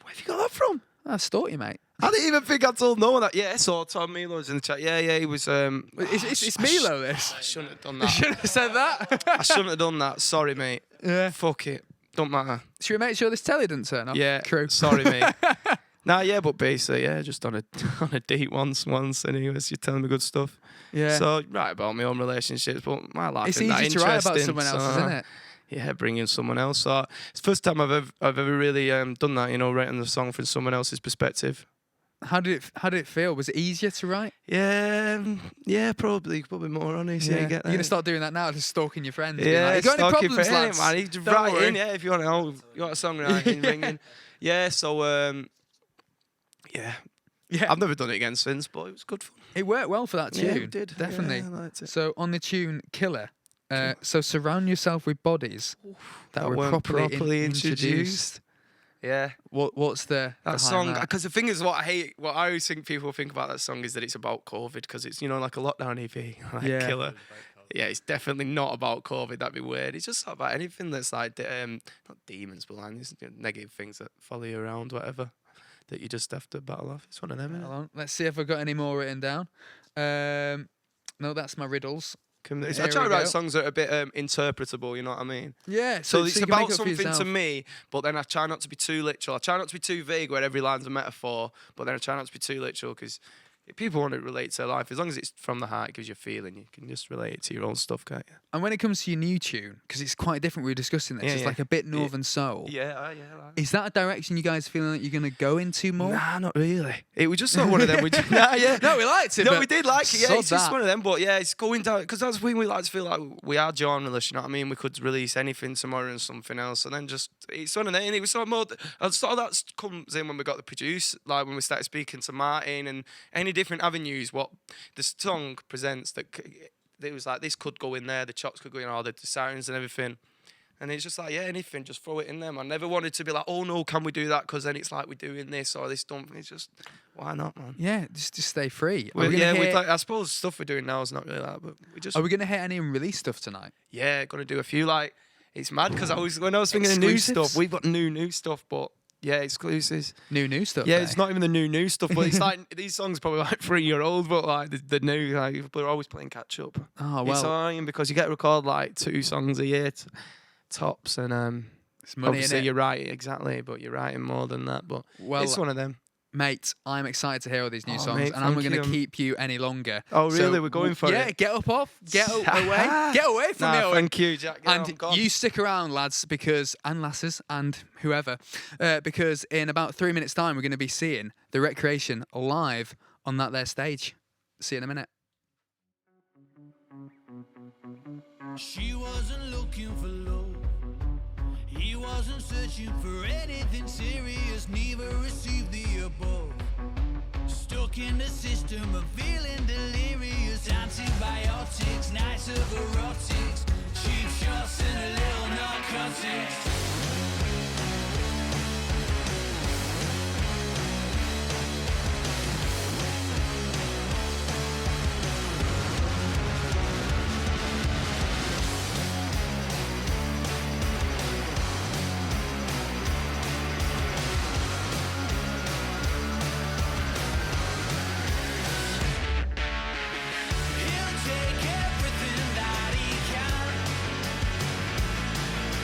where have you got that from? I stalked you, mate. I didn't even think I told no one that. Yeah, so Tom Milo was in the chat. Yeah, he was. It's Milo, this. I shouldn't have done You that. should have said that. I shouldn't have done that. Sorry, mate. Yeah. Fuck it. Don't matter. Should we make sure this telly doesn't turn off? Yeah. True. Sorry, mate. Nah, yeah, but basically, yeah, just on a date once, and he was telling me good stuff. Yeah. So write about my own relationships, but my life it's isn't that easy to write about interesting, someone else, so, isn't it? Yeah, bring in someone else. So it's the first time I've ever really done that. You know, writing the song from someone else's perspective. How did it feel? Was it easier to write? Yeah, probably more honest. Yeah, You're get gonna that. start doing that now, just stalking your friends. being Yeah, like, you got any stalking problems, friends, lads? man. You just Don't write worry. in, yeah, if you want to. You want a songwriting, ring in. Yeah, so yeah, Yeah. I've never done it again since, but it was good fun. It worked well for that tune. Yeah, it did. Definitely. Yeah, I liked it. So on the tune Killer, so surround yourself with bodies that were weren't properly introduced. Yeah. What's the That behind song, that? because the thing is, what I always think people think about that song is that it's about COVID, because it's, like a lockdown EP, like Yeah. Killer. Yeah, it's definitely not about COVID. That'd be weird. It's just not about anything that's like, not demons, but like these negative things that follow you around, whatever, that you just have to battle off. It's one of them. Hold Innit? on. Let's see if I've got any more written down. No, that's my riddles. I Here try to we write go. songs that are a bit interpretable, you know what I mean? Yeah. So it's you can make about it up for something to yourself. me, but then I try not to be too literal. I try not to be too vague where every line's a metaphor, but then I try not to be too literal, because if people want to relate to their life, as long as it's from the heart, it gives you a feeling, you can just relate it to your own stuff, can't you? And when it comes to your new tune, because it's quite different, we were discussing this. Yeah, It's yeah. like a bit Northern Soul. Yeah. Like Is that a direction you guys feeling that you're going to go into more? Nah, not really. It was just not one of them. Yeah. No, we liked it. No, but we did like it. Yeah, sod it's just that. one of them. But yeah, it's going down, because that's when we like to feel like we are genreless. You know what I mean? We could release anything tomorrow and something else, and then just it's one of them. And it was sort of more. And sort of that comes in when we got the produce, like when we started speaking to Martin and any different avenues. What the song presents, that it was like, this could go in there. The chops could go in, all the sounds and everything. And it's just like, yeah, anything, just throw it in there, man. Never wanted to be like, oh no, can we do that? Because then it's like we're doing this or this dump. It's just, why not, man? Yeah, just stay free. I suppose stuff we're doing now is not really that, but we just. Are we going to hit any unreleased stuff tonight? Yeah, gonna do a few. Like, it's mad because when I was thinking of new Exclusives? stuff, we've got new stuff, but yeah, exclusives. New stuff. Yeah, eh? it's not even the new stuff, but it's like these songs are probably like 3-year-old, but like the new, like we're always playing catch up. Oh, It's well, annoying because you get to record like 2 songs a year tops, and it's money, obviously innit? you're writing exactly, but you're writing more than that. But Well, it's one of them. mate, I'm excited to hear all these new Oh, songs, mate, and I'm not thank going to you. keep you any longer. Oh, So, really? We're going for yeah, it. get up off, get away from me. Nah, Owen. thank you, Jack. Yeah, I'm And gone. you stick around, lads, and lasses, and whoever, because in about 3 minutes' time, we're going to be seeing The Recreation live on that there stage. See you in a minute. She wasn't looking for love. He wasn't searching for anything serious, neither received the above. Stuck in the system of feeling delirious. Antibiotics, nights of erotics, cheap shots and a little narcotics. He'll take everything that he can,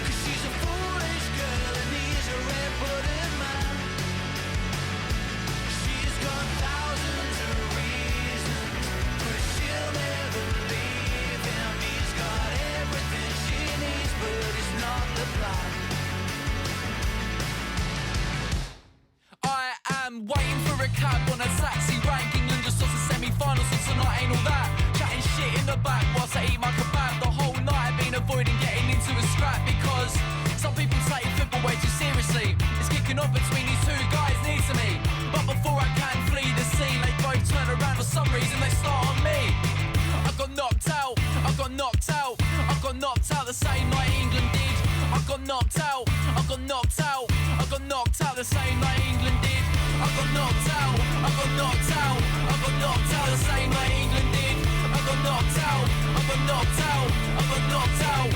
'cause she's a foolish girl and he's a red-blooded man. She's got thousands of reasons, but she'll never leave him. He's got everything she needs, but it's not the plan. I am waiting for a cab on a taxi rank. England just lost the semi-finals, so tonight ain't all that. Chatting shit in the back whilst I eat my kebab. The whole night I've been avoiding getting into a scrap, because some people take football way too seriously. It's kicking off between these two guys near to me, but before I can flee the scene, they both turn around for some reason, they start on me. I got knocked out, I got knocked out, I got knocked out the same night England did. I got knocked out, I got knocked out, I got knocked out the same night England did. I got knocked out, I got knocked out, I got knocked out the same night England did. I got knocked out, I got knocked out, I got knocked out.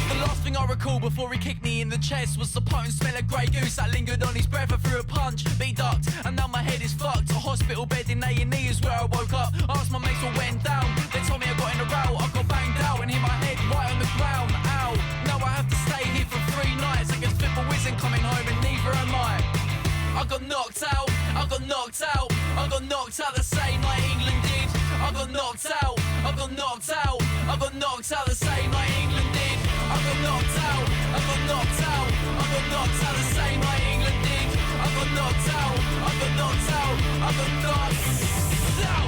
The last thing I recall before he kicked me in the chest was the potent smell of grey goose that lingered on his breath. I threw a punch, be ducked, and now my head is fucked. A hospital bed in A&E is where I woke up. Asked my mates what went down, they told me I got in a row. I got banged out and hit my head right on the ground. Ow, now I have to stay here for 3 nights. I guess football isn't coming home and neither am I. I got knocked out, I got knocked out, I got knocked out the same night England did. I got knocked out, I got knocked out, I got knocked out the same night England did. I got knocked out, I got knocked out, I got knocked out the same night England did. I got knocked out, I got knocked out, I got knocked out.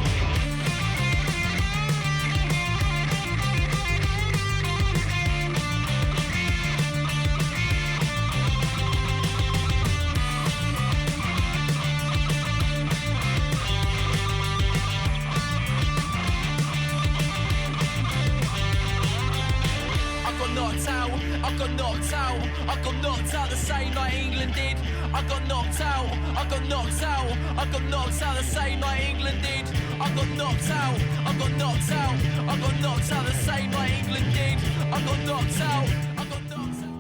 I got knocked out. out, I got knocked out. I got knocked out the same night England did. I got knocked out, I got knocked out. I got knocked out the same night England did. I got knocked out, I got knocked out. I got knocked out the same night England did. I got knocked out, I got knocked out.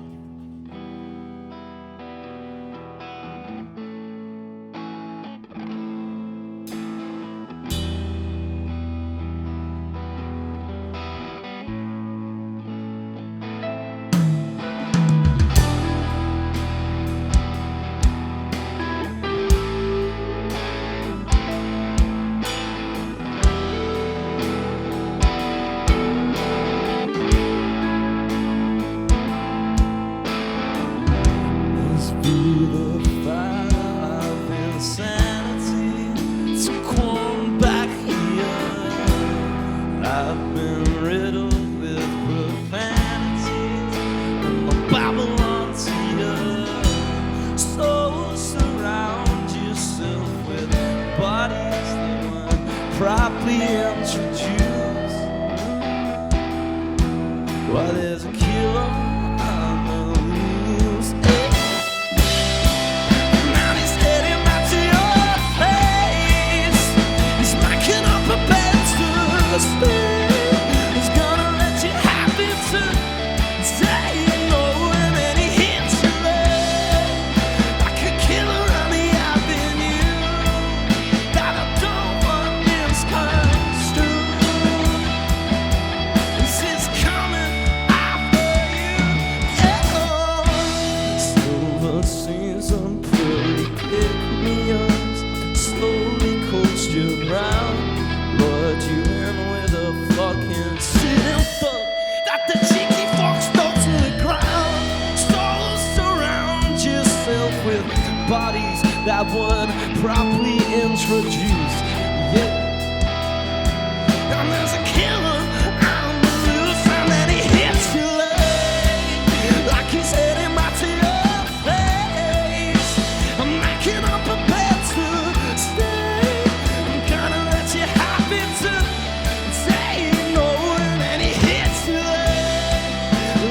Properly introduced. While there's a killer on the loose. Now he's heading back to your face. He's backing up a bed to stay. He's gonna let you have it to say no, and then he hits you there like a killer on the avenue that I don't want misconstrued. This is coming after you. Silver season, pretty pygmies slowly coast you round. Lord, you in with a fucking sitting fuck that the cheeky fucks stuck to the ground. So surround yourself with bodies that weren't properly introduced. Yeah. And there's a killer on the loose, and then he hits you like he's heading back to your place. I'm making up a bed to stay. I'm gonna let you have it to say no, and then he hits you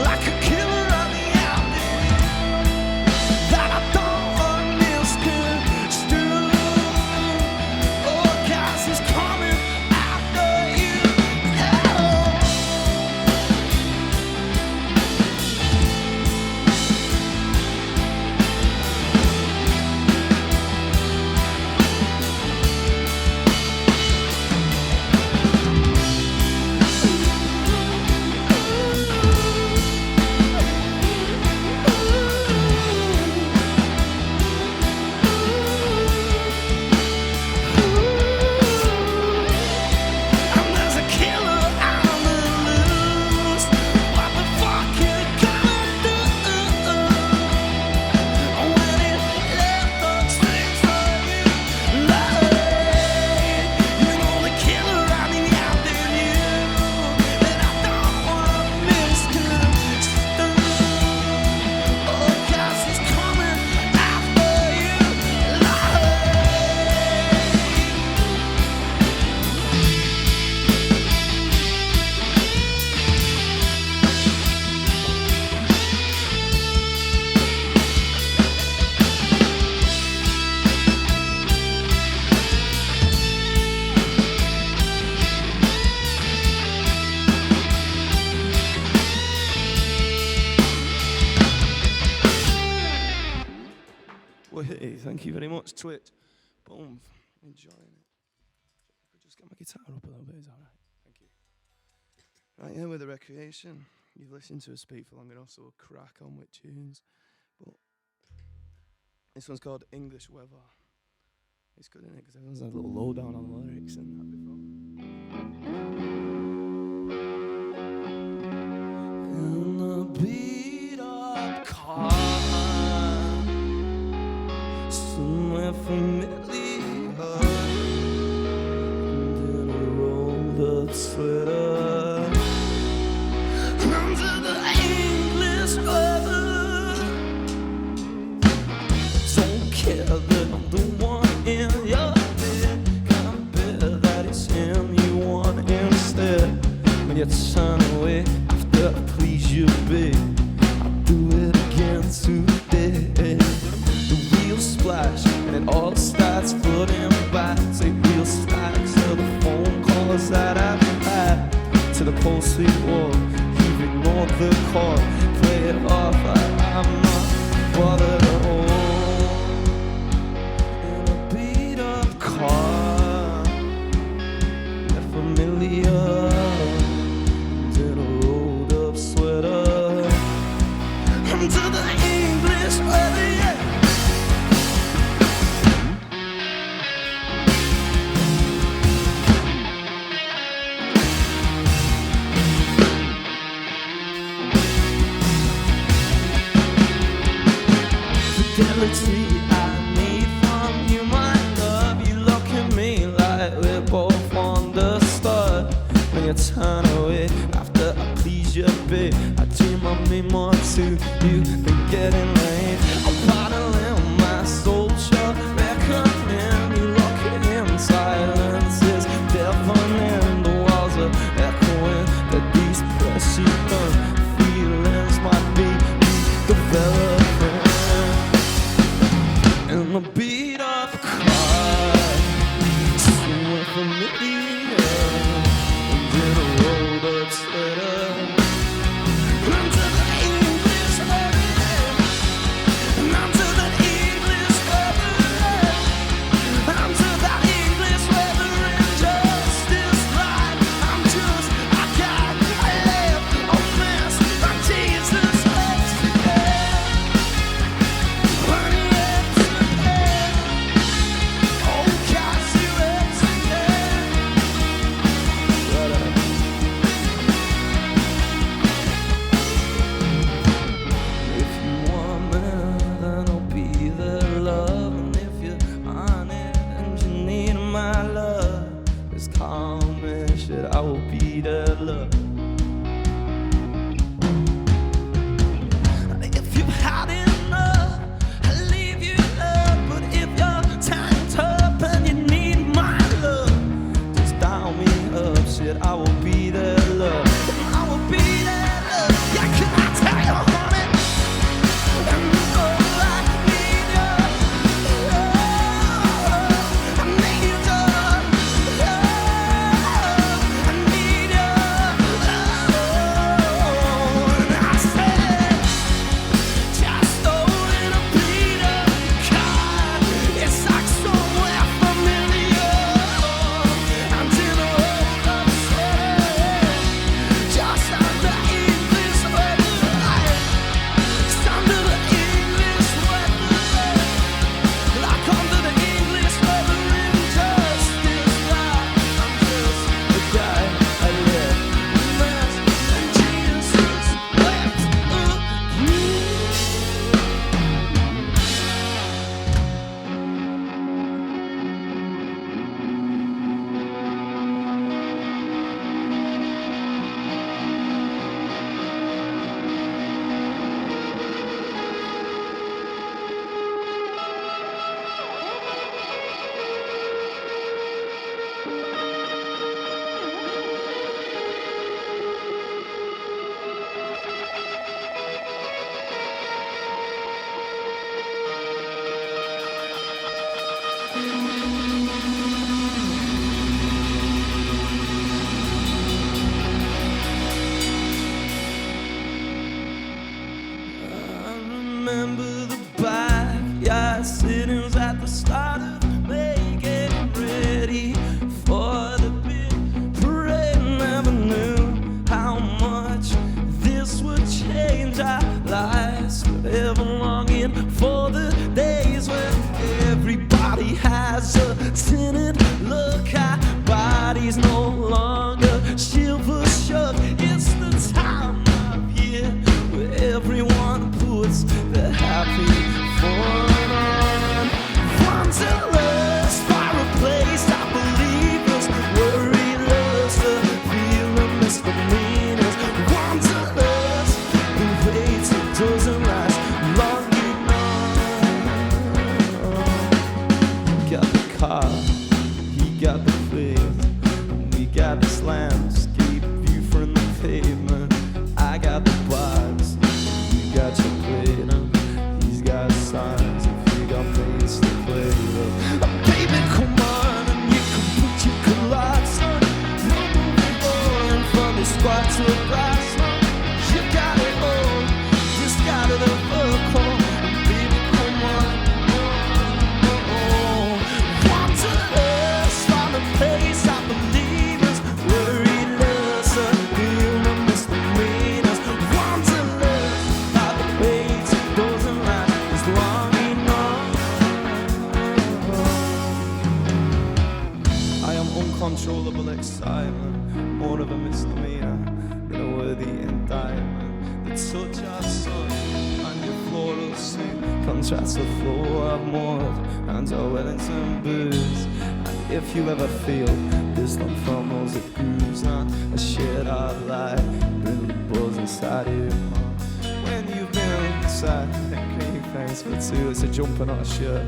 like a killer on the avenue that I don't want misconstrued. Oh, 'cause he's coming after you. Oh. And there's a killer on the loose. What the fuck you gonna do when it left the strings for you? Like, you know the killer on the avenue that I don't want misconstrued. Oh, 'cause he's coming after you. Well, hey, thank you very much, Twitch. Boom, enjoying it. I could just get my guitar up a little bit, is that right? Thank you. Right, yeah, with the recreation. You've listened to us speak for long enough, so we'll crack on with tunes. But this one's called English Weather. It's good, isn't it? Because everyone's had a little lowdown on the lyrics and that before. In the beat up car, somewhere familiar, and then I rolled up sweater under the English weather. Don't care that I'm the one in your bed. Can't bear that it's him you want instead. When you turn away after I please you, babe. to the cold sweet wall. You've ignored the call. Play it off like I'm not bothered at all. In a beat up car, they're familiar. In a rolled up sweater, I'm to the English weather, yeah. Fidelity I need from you, my love. You look at me like we're both on the start. When you turn away after I please you, babe, I dream I mean more to you than getting laid. I'm bottling my soul shut, reckoning. You look in silence is deafening. The walls are echoing that these prescient feelings might be developing. In a beat up car, somewhere familiar, and in a rolled up sweater. I'm to the English weather, and I'm to the English weather. I'm to the English weather and just this life. I'm just, I got left a mess. My Jesus loves me. Honey, oh, gosh, you loves me. If you want me, then I'll be there, love. And if you're on it and you need my love, just call me, shit, I will be there, love. If you've had enough, I'll leave you, love. But if your time's up and you need my love, just dial me up, shit, I will be there, love. I will be there, love. Yeah, can I tell you, honey? And oh, I need you. I need you. I need you. And I said, just in a beat up car, it's like somewhere familiar. I'm in a rolled up sweater, just under English weather. It's under the English weather, like under the English weather in just this life. I'm just the guy I left a mess, and Jesus left me. I remember the backyard sittings at the start of May, getting ready for the big parade. Never knew how much this would change our lives. Forever longing for the days when everybody has a tinted look. Our bodies no longer shiver shook. It's the time of year where everyone puts their happy squat to a glass. You got it all, just got it over call. Baby, come on. Wanderlust from the place I believe us. Worryless, human misdemeanors. Wanderlust by the ways it doesn't last long enough. I am uncontrollable excitement, more of a misdemeanor than a worthy indictment. The touch of sun and your floral suit contrasts the flow of mud and our Wellington boots. And if you ever feel distant from those it grooves, not a shade of light, bring the buzz inside of your heart. When you've been inside, cream thanks for two, it's a jumping on a shirt.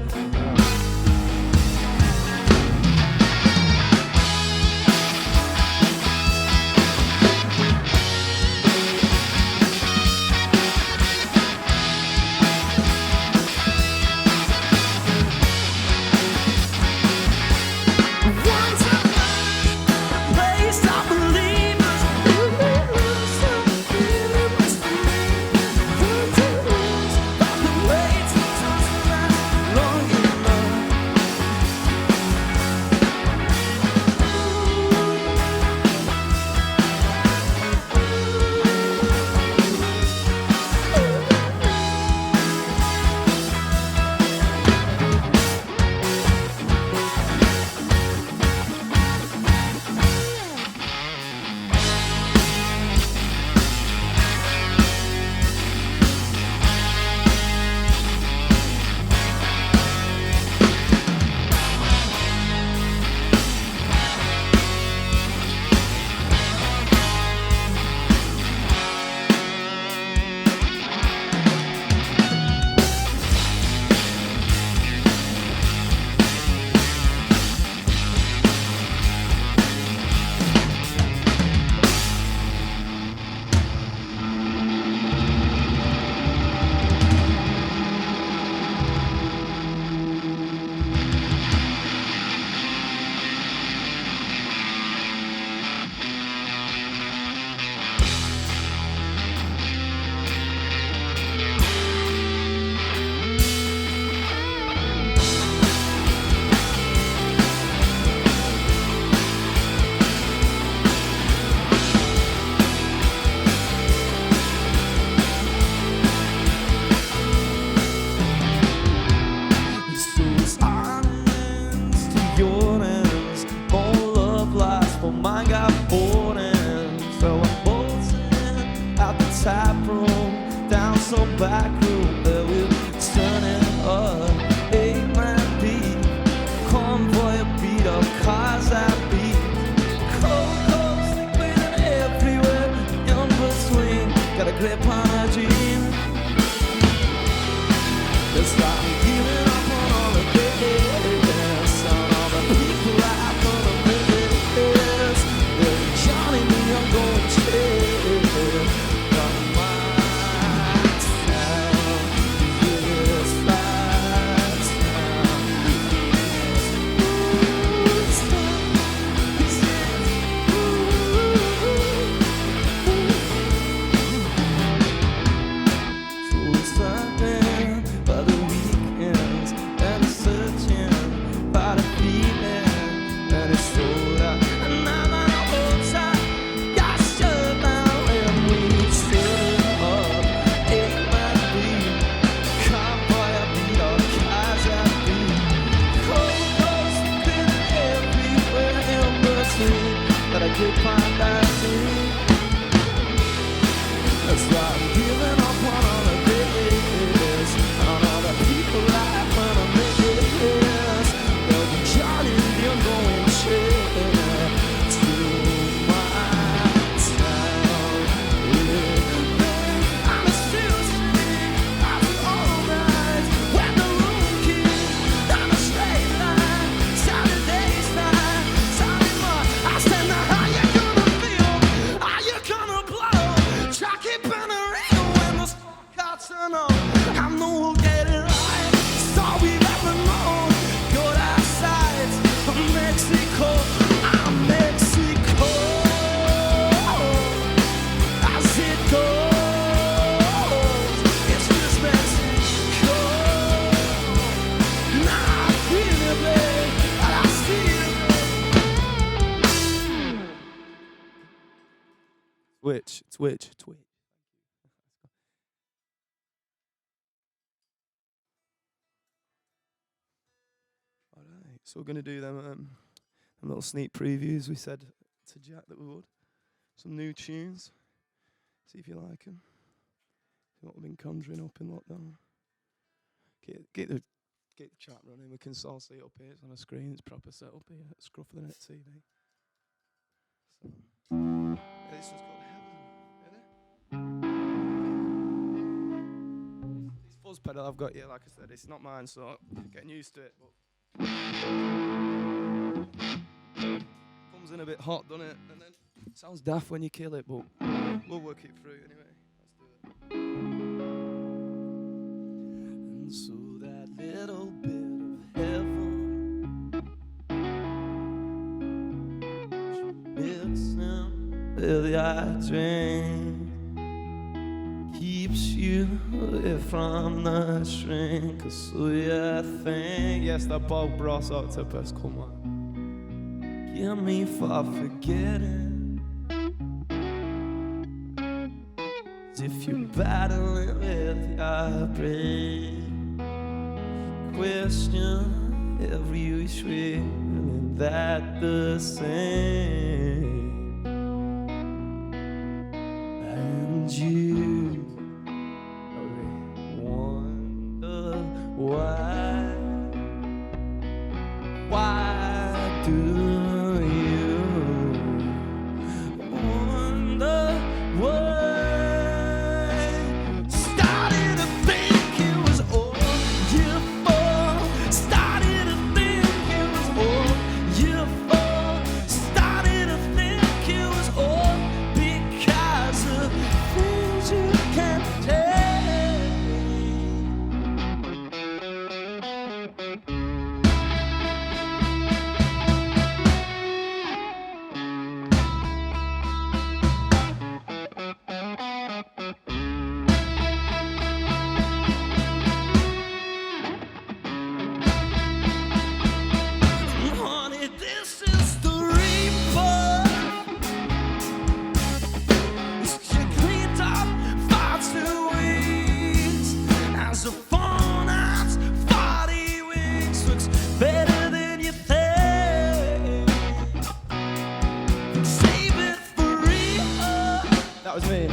Mine got bored and so I bolted out the tap room, down some back room that we'll turn it up. 8-man beat, convoy of beat up cars that beat. Cold, slick breathing everywhere in between. Got a grip on a dream. It's like I'm giving up on all the greatness, on all the people I put up with. Johnny, me, I'm going to from my town. This life's So it's something by the week Twitch. Alright, so we're going to do them little sneak previews we said to Jack that we would. Some new tunes. See if you like them. See what we've been conjuring up in lockdown. Get the chat running. We can all see it up here. It's on a screen. It's proper set up here at Scruff of the Net TV. So, yeah, this one's called Heaven. Ready? This fuzz pedal I've got here, like I said, it's not mine, so getting used to it. But comes in a bit hot, doesn't it? And then it sounds daft when you kill it, but we'll work it through anyway. Let's do it. And so that little bit of heaven mixing with your drink keeps you away from the shrink. So you think, yes, that Bob Ross octopus, come on. Give me for forgetting. As if you're battling with your brain. Question every which way, and that the same. And you wonder why do you wonder why? Started to think it was all your fault. Started to think it was all your fault. Started to think it was all because of things you can't tell. Honey, this is the reaper. She cleaned up far too weeks. As a phone has 40 weeks, looks better than you think. Save it for real. That was me.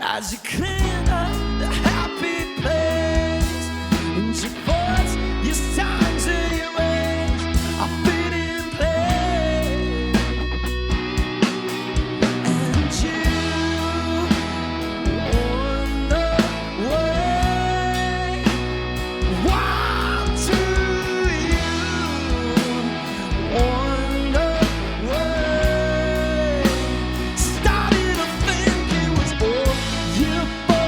As you clean up the happy place, and your voice, your signs and your ways are fit in place. And you wonder why do you wonder why? Started to think it was all your fault.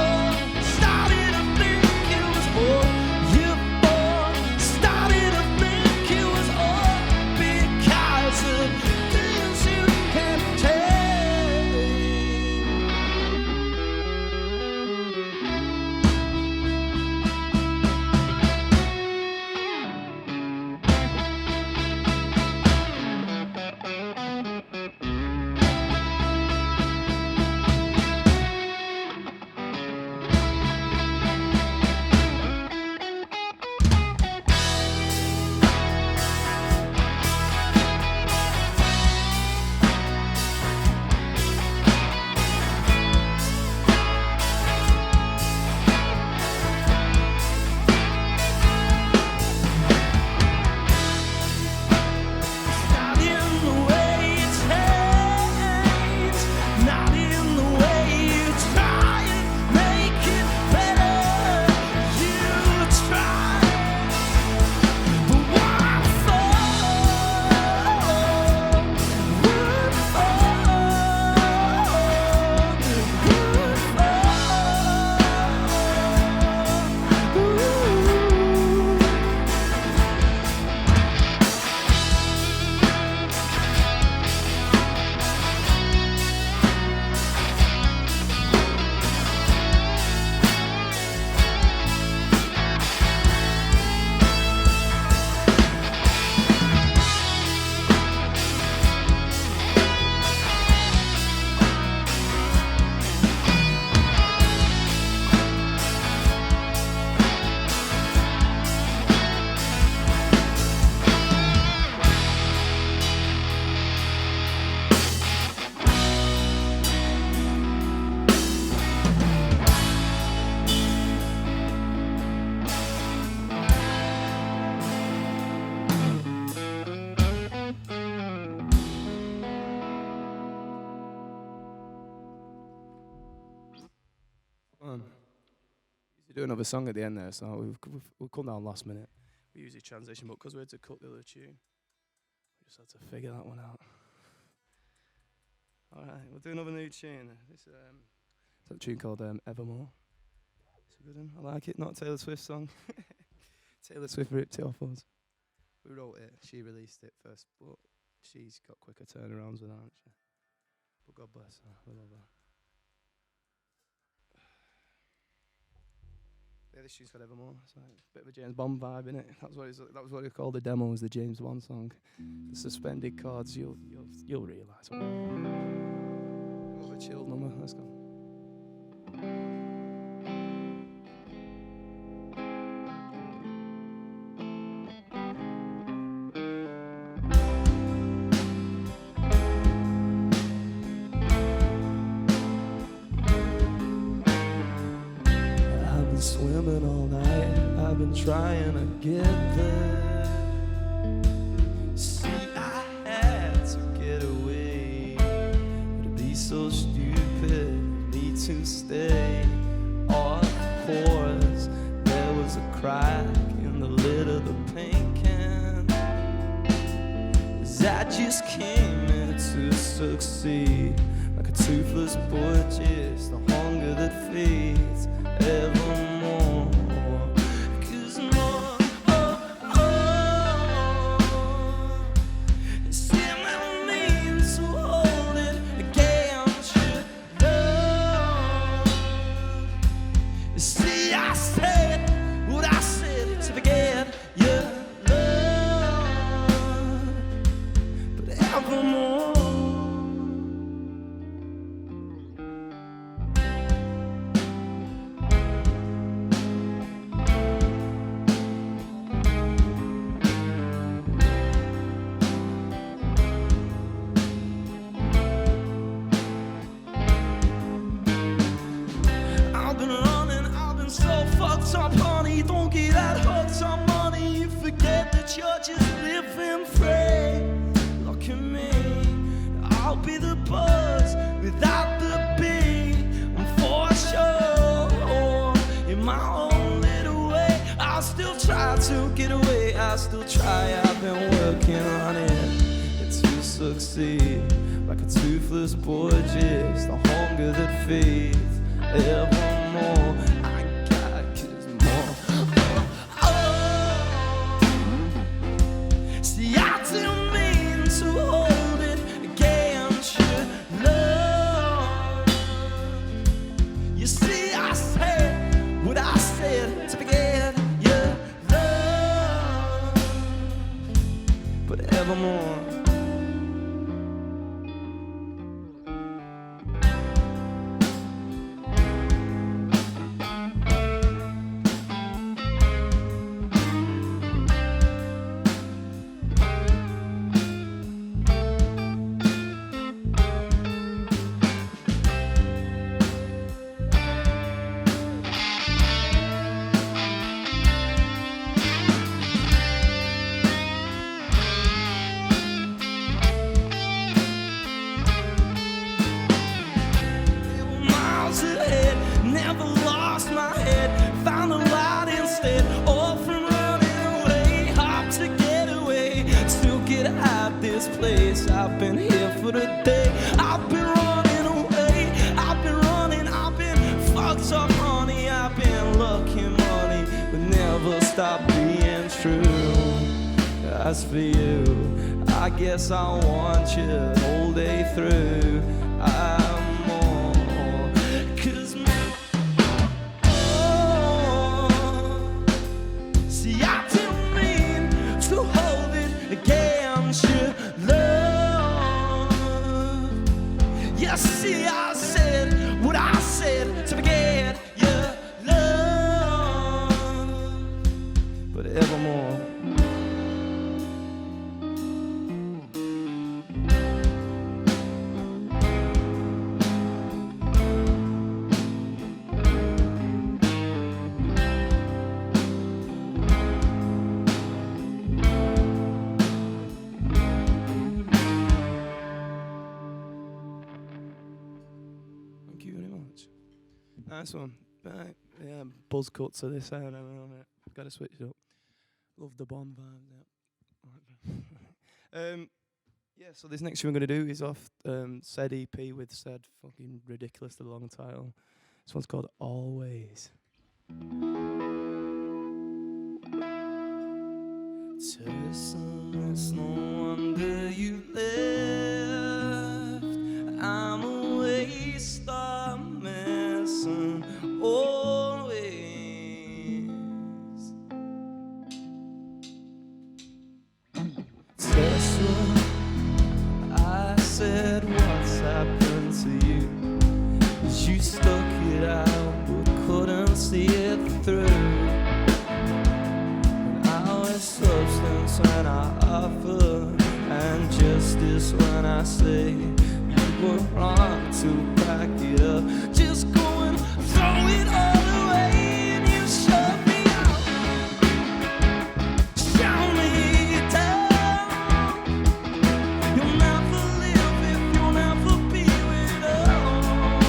do another song at the end there, so we've come down last minute. We usually transition, but because we had to cut the other tune, we just had to figure that one out. All right, we'll do another new tune. This it's a tune called Evermore. It's a good one. I like it. Not a Taylor Swift song. Taylor Swift ripped it off us. We wrote it. She released it first, but she's got quicker turnarounds with that, hasn't she? But God bless her. We love her. Yeah, this tune's got Evermore. It's like a bit of a James Bond vibe, innit? That was what we called the demo, was the James Bond song. The suspended chords, you'll realise. More of a chilled number. Let's go. I've been swimming all night. I've been trying to get there. See, I had to get away. It'd be so stupid me to stay. Of course, there was a crack in the lid of the paint can. 'Cause I just came here to succeed. Like a toothless boy, just the hunger that feeds evermore. 'Cause more, it still means to hold it against your love. You see, I said what I said to forget your love, but evermore. I've been running, I've been so fucked up, honey. Don't get that hooked on money. You forget that you're just living free. Look at me, I'll be the buzz without the beat. And for sure, in my own little way, I'll still try to get away. I'll still try, I've been working on it to succeed. Like a toothless boy, just the hunger that feeds evermore. I got 'cause more. See, I didn't mean to hold it against your love. You see, I said what I said to forget your love, but evermore. Miles ahead, never lost my head. Found a light instead. All from running away, hard to get away. Still get out this place. I've been here for the day. I've been running away. I've been running. I've been fucked up, honey. I've been lucky money, but never stop being true. As for you, I guess I want you the whole day through. I'm more, 'cause see, I didn't mean to hold it against your love. You see, I said what I said to forget your love, but evermore. Thank you very much. Nice one. Bye. Yeah, buzz cut to this sound. Got to switch it up. Love the Bond vibe. Yeah. Yeah. So this next thing we're gonna do is off said EP with said fucking ridiculously long title. This one's called Always. Tessa, it's no wonder you left. I'm a waste of messing always. Tessa, I said what's happened to you? 'Cause you stuck it out but couldn't see it through. Substance when I offer, and justice when I say you were wrong to back it up. Just go and throw it all away, and you shut me out, shut me down. You'll never live if you'll never be without.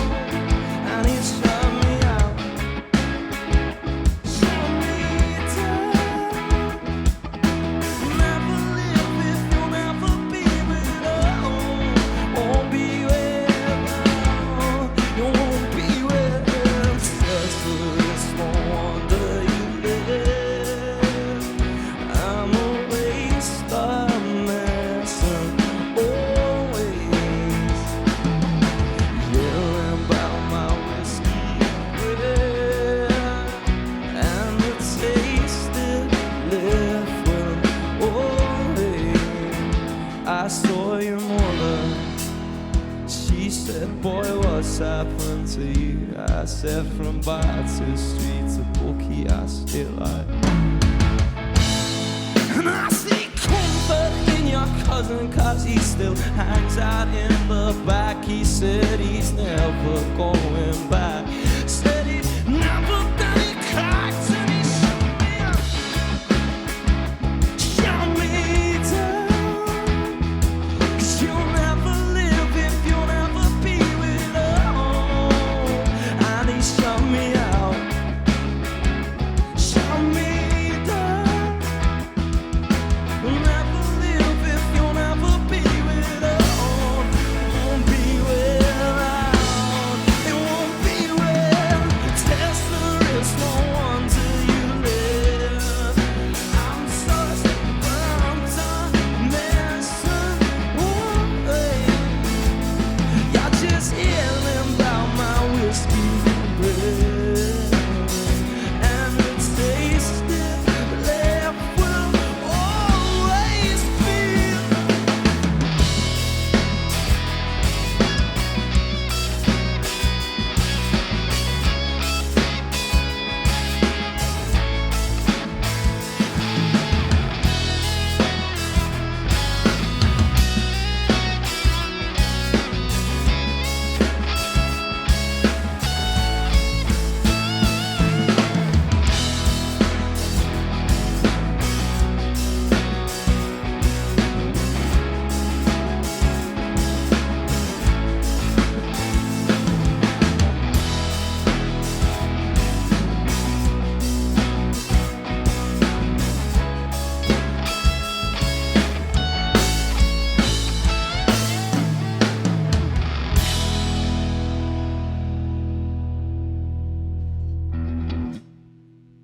And he shut me out, shut me down. I saw your mother. She said, boy, what's happened to you? I said, from bar to street to bookie, I still like. And I see comfort in your cousin, 'cause he still hangs out in the back. He said he's never going back. Said he's never done it cracks, and he shut me up, shut me down. You'll never live if you'll never be without. And he shut me out, shut me down. You'll never live if you'll never be without. Won't be without. It won't be well. Tessa, it's no wonder you live. I'm such a burnt up mess. You're just hearing about my whiskey breath, and the taste that left will always feel.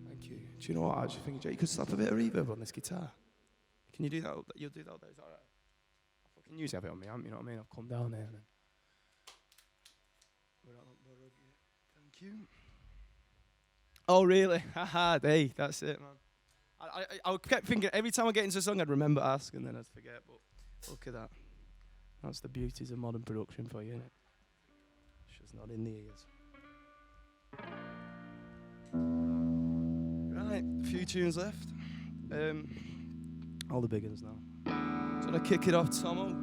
Thank you. Do you know what? I was just thinking, Jay, you could slap a bit of reverb on this guitar. Can you do that? You'll do that. Is that alright? I fucking usually have it on me amp, you know what I mean? I'll come down there and then. Thank you. Oh, really? Haha, hey, that's it, man. I kept thinking, every time I get into a song, I'd remember to ask, and then I'd forget, but look at that. That's the beauties of modern production for you, innit? It's just not in the ears. Right, a few tunes left. All the big ones now. So I'm gonna kick it off, Tomo.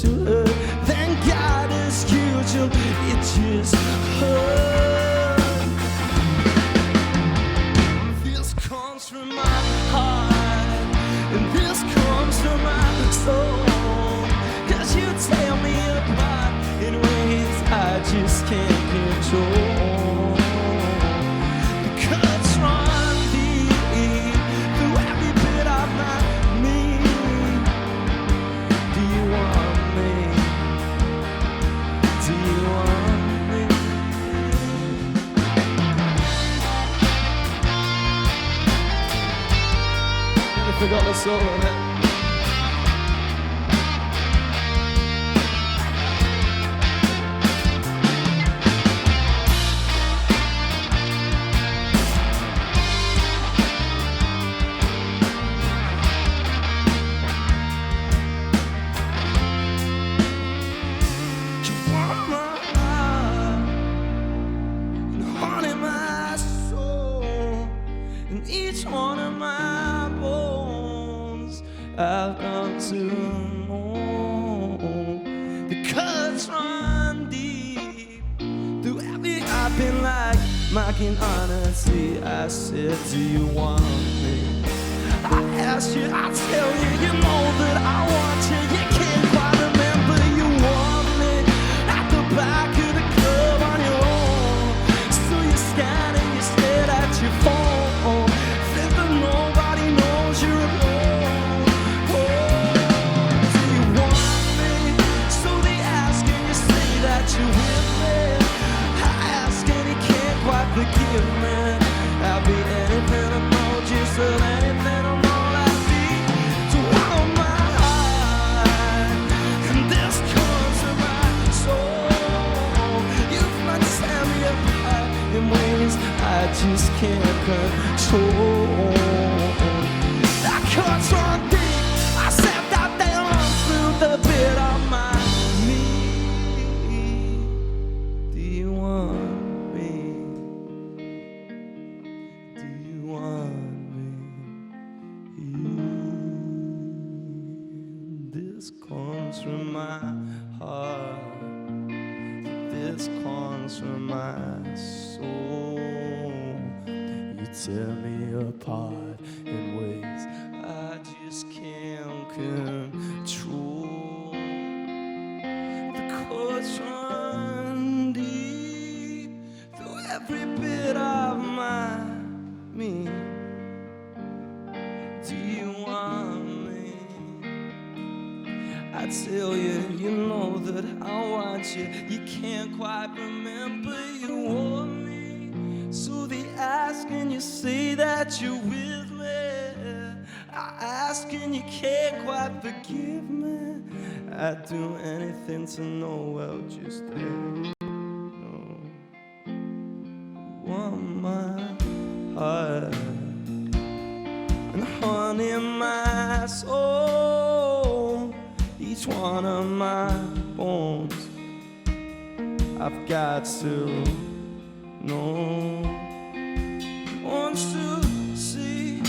to hurt. Thank God as usual, it just hurt. This comes from my heart, and this comes from my soul. 'Cause you tear me apart in ways I just can't control. The cuts run deep through every bit of my me. Do you want me? Do you want me? I forgot the solo now. Each one of my bones I've come to know. The cuts run deep through every. I've been like Mike in honesty. I said, do you want me? I asked you, I tell you, you know that I want you. You can't quite remember you want me at the back of the club on your own. So you scan and you stare at your phone. Nobody knows you're alone. Oh, do you want me? So they ask and you say that you're with me. I ask and you can't quite forgive me. I'll be anything I know, just anything I'm all I see. To all my heart, and this comes from my soul. You've not tear me apart in ways I just can't control. Cuts run deep. I said that they run through the bit of my me. Do you want me? Do you want me? This comes from my heart. This comes from my soul. You tear me apart in ways I just can't control. The cuts run deep through every bit of my me. Do you want me? I tell you, you know that I want you. You can't quite remember you want me. So they ask and you say that you're with me. I ask and you can't quite forgive me. I'd do anything to know, well, just know. Want my heart and honey my soul. Each one of my bones I've got to know. Wants to see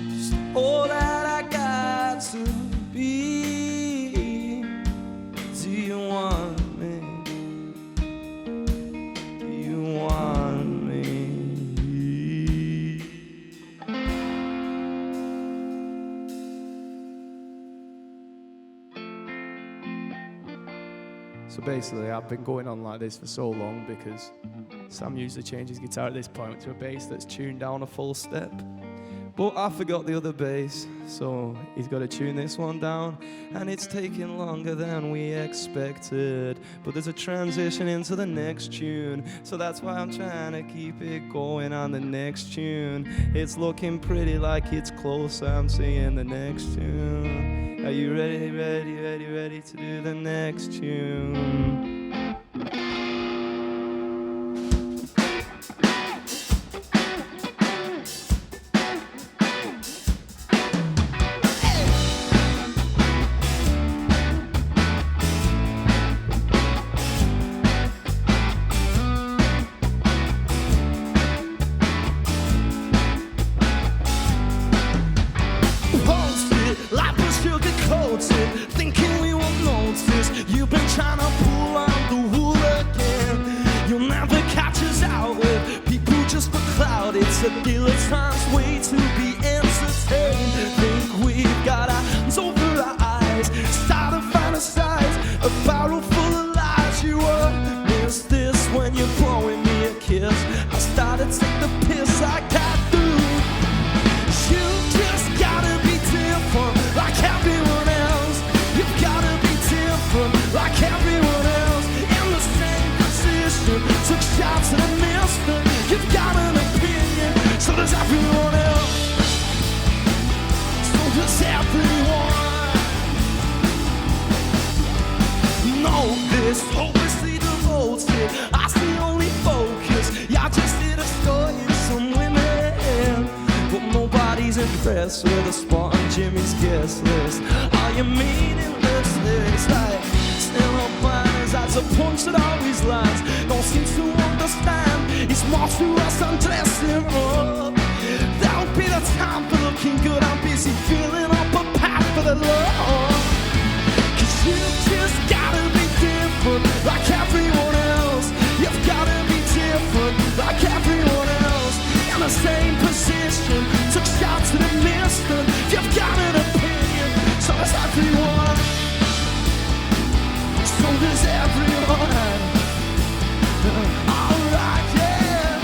just all that I got to be. Do you want me? Do you want me? So basically, I've been going on like this for so long because Sam usually changes guitar at this point to a bass that's tuned down a full step. But I forgot the other bass, so he's got to tune this one down, and it's taking longer than we expected. But there's a transition into the next tune, so that's why I'm trying to keep it going on the next tune. It's looking pretty like it's close, I'm seeing the next tune. Are you ready, ready to do the next tune? Thinking we won't notice trying to pull on the wool again. You'll never catch us out with people just for clout. It's a dilettante's way to be entertained. Think we've got our hands over our eyes, start to fantasize a barrel full of lies. You won't miss this when you're blowing me a kiss. I started to take the piss, I got through. You just gotta be different like everyone else. You've gotta be different like everyone else. In the same position, took shots and missed them. You've got an opinion, so does everyone else. So does everyone. Know this, hopelessly devoted. I see only focus. Y'all just did a story in some women, but nobody's impressed with a spot on Jimmy's guest list. Are you meaningless? It's like still up planners as a punch that always lands. Don't seem to understand. It's more to us undressing up. That'll be the time for looking good. I'm busy filling up a path for the love. Cause you just gotta be different like everyone else. You've gotta be different like everyone else. In the same position, took shots and missed them. You've got an opinion, so does everyone. So does everyone. Alright, yeah.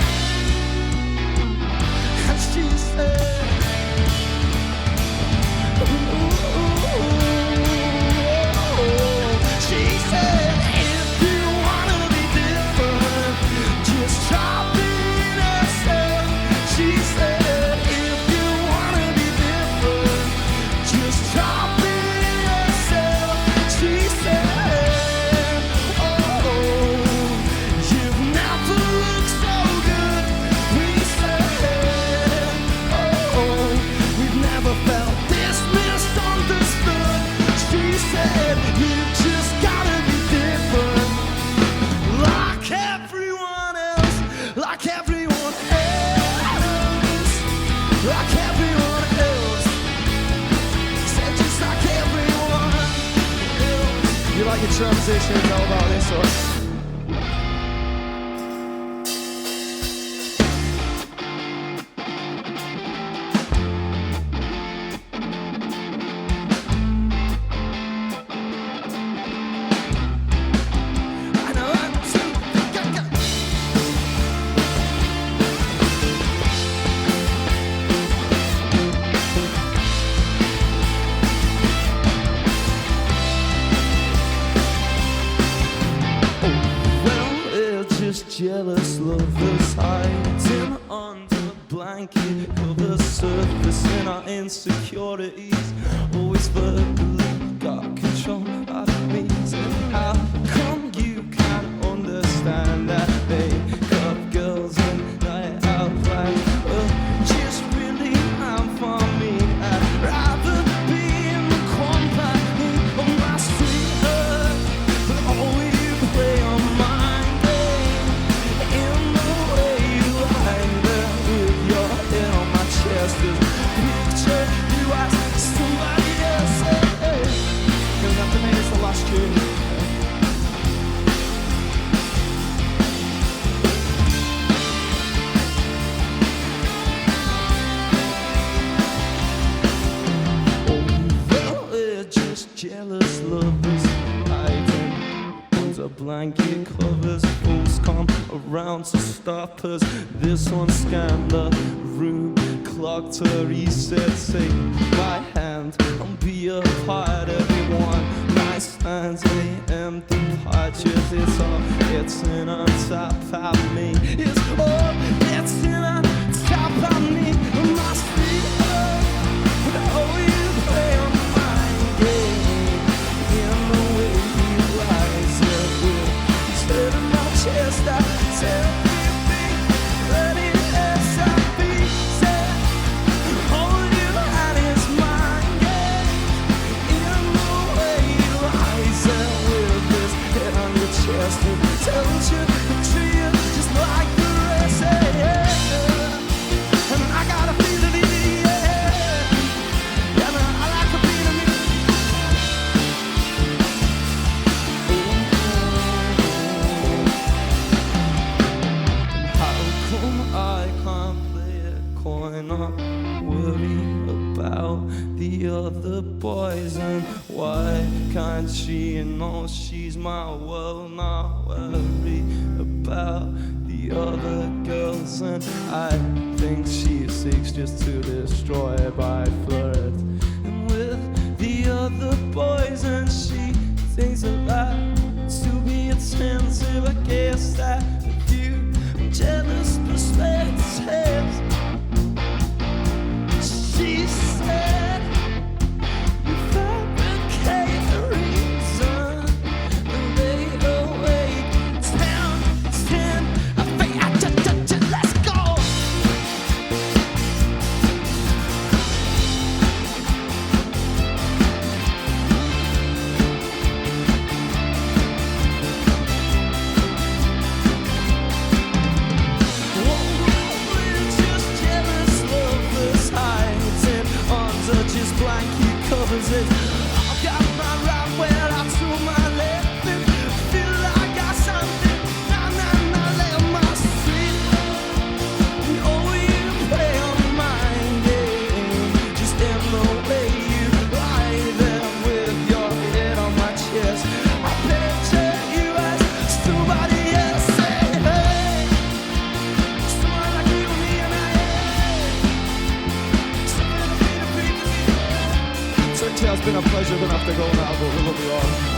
And she said, she said, if you wanna be different, just try being yourself. She said, if you wanna be different, just try being yourself. She said, oh, you've never looked so good. We said, oh, we've never felt this misunderstood. She said, you just gotta be different like everyone else, like everyone else, like everyone else. Said just like everyone else. You like your transitions, all about this one. I know I'm too. Well, we're just jealous lovers hiding under blanket cover, surfacing our insecurities. Always verbally got control of me. So how come you can't understand that makeup girls and night out like just really not for me? I'd rather be in the company of my sweetheart, but always play on my name in the way you hide there with your head on my chest. Just picture you as somebody else. You'll have to make this the last tune. Well, we're just jealous lovers hiding under blanket covers. Fools come around to stop us. This one scanned the room, clocked her. He said, take my hand and be a part of everyone. Nice hands, they empty patches. It's all getting on top of me. It's all getting on top of me. My sweetheart, but oh, you play on my game in the way you rise up with his head in my chest. I tell everything that it has to be said. All you had is mine, yeah. In the way you rise up with his head on your chest, and tells you to treat you just like the rest, yeah. And I got a feeling in the air. Yeah, man, I like the feeling in the air. you know she's my world. Not worry about the other girls, and I think she seeks just to destroy by flirt and with the other boys, and she thinks a lot to be attentive. I guess that a few jealous perspectives. She said you fabricate the reason and lay awake 10, I think let's go. Just blanket covers it. I've got my right where I took my left and feel like I got something. Now, lay on my street. And oh, you play on my game. Just in the way you lie there with your head on my chest. I picture you as somebody else. Say, hey, someone like you and me and I. So it has been a pleasure, gonna have to go now, but we love you all.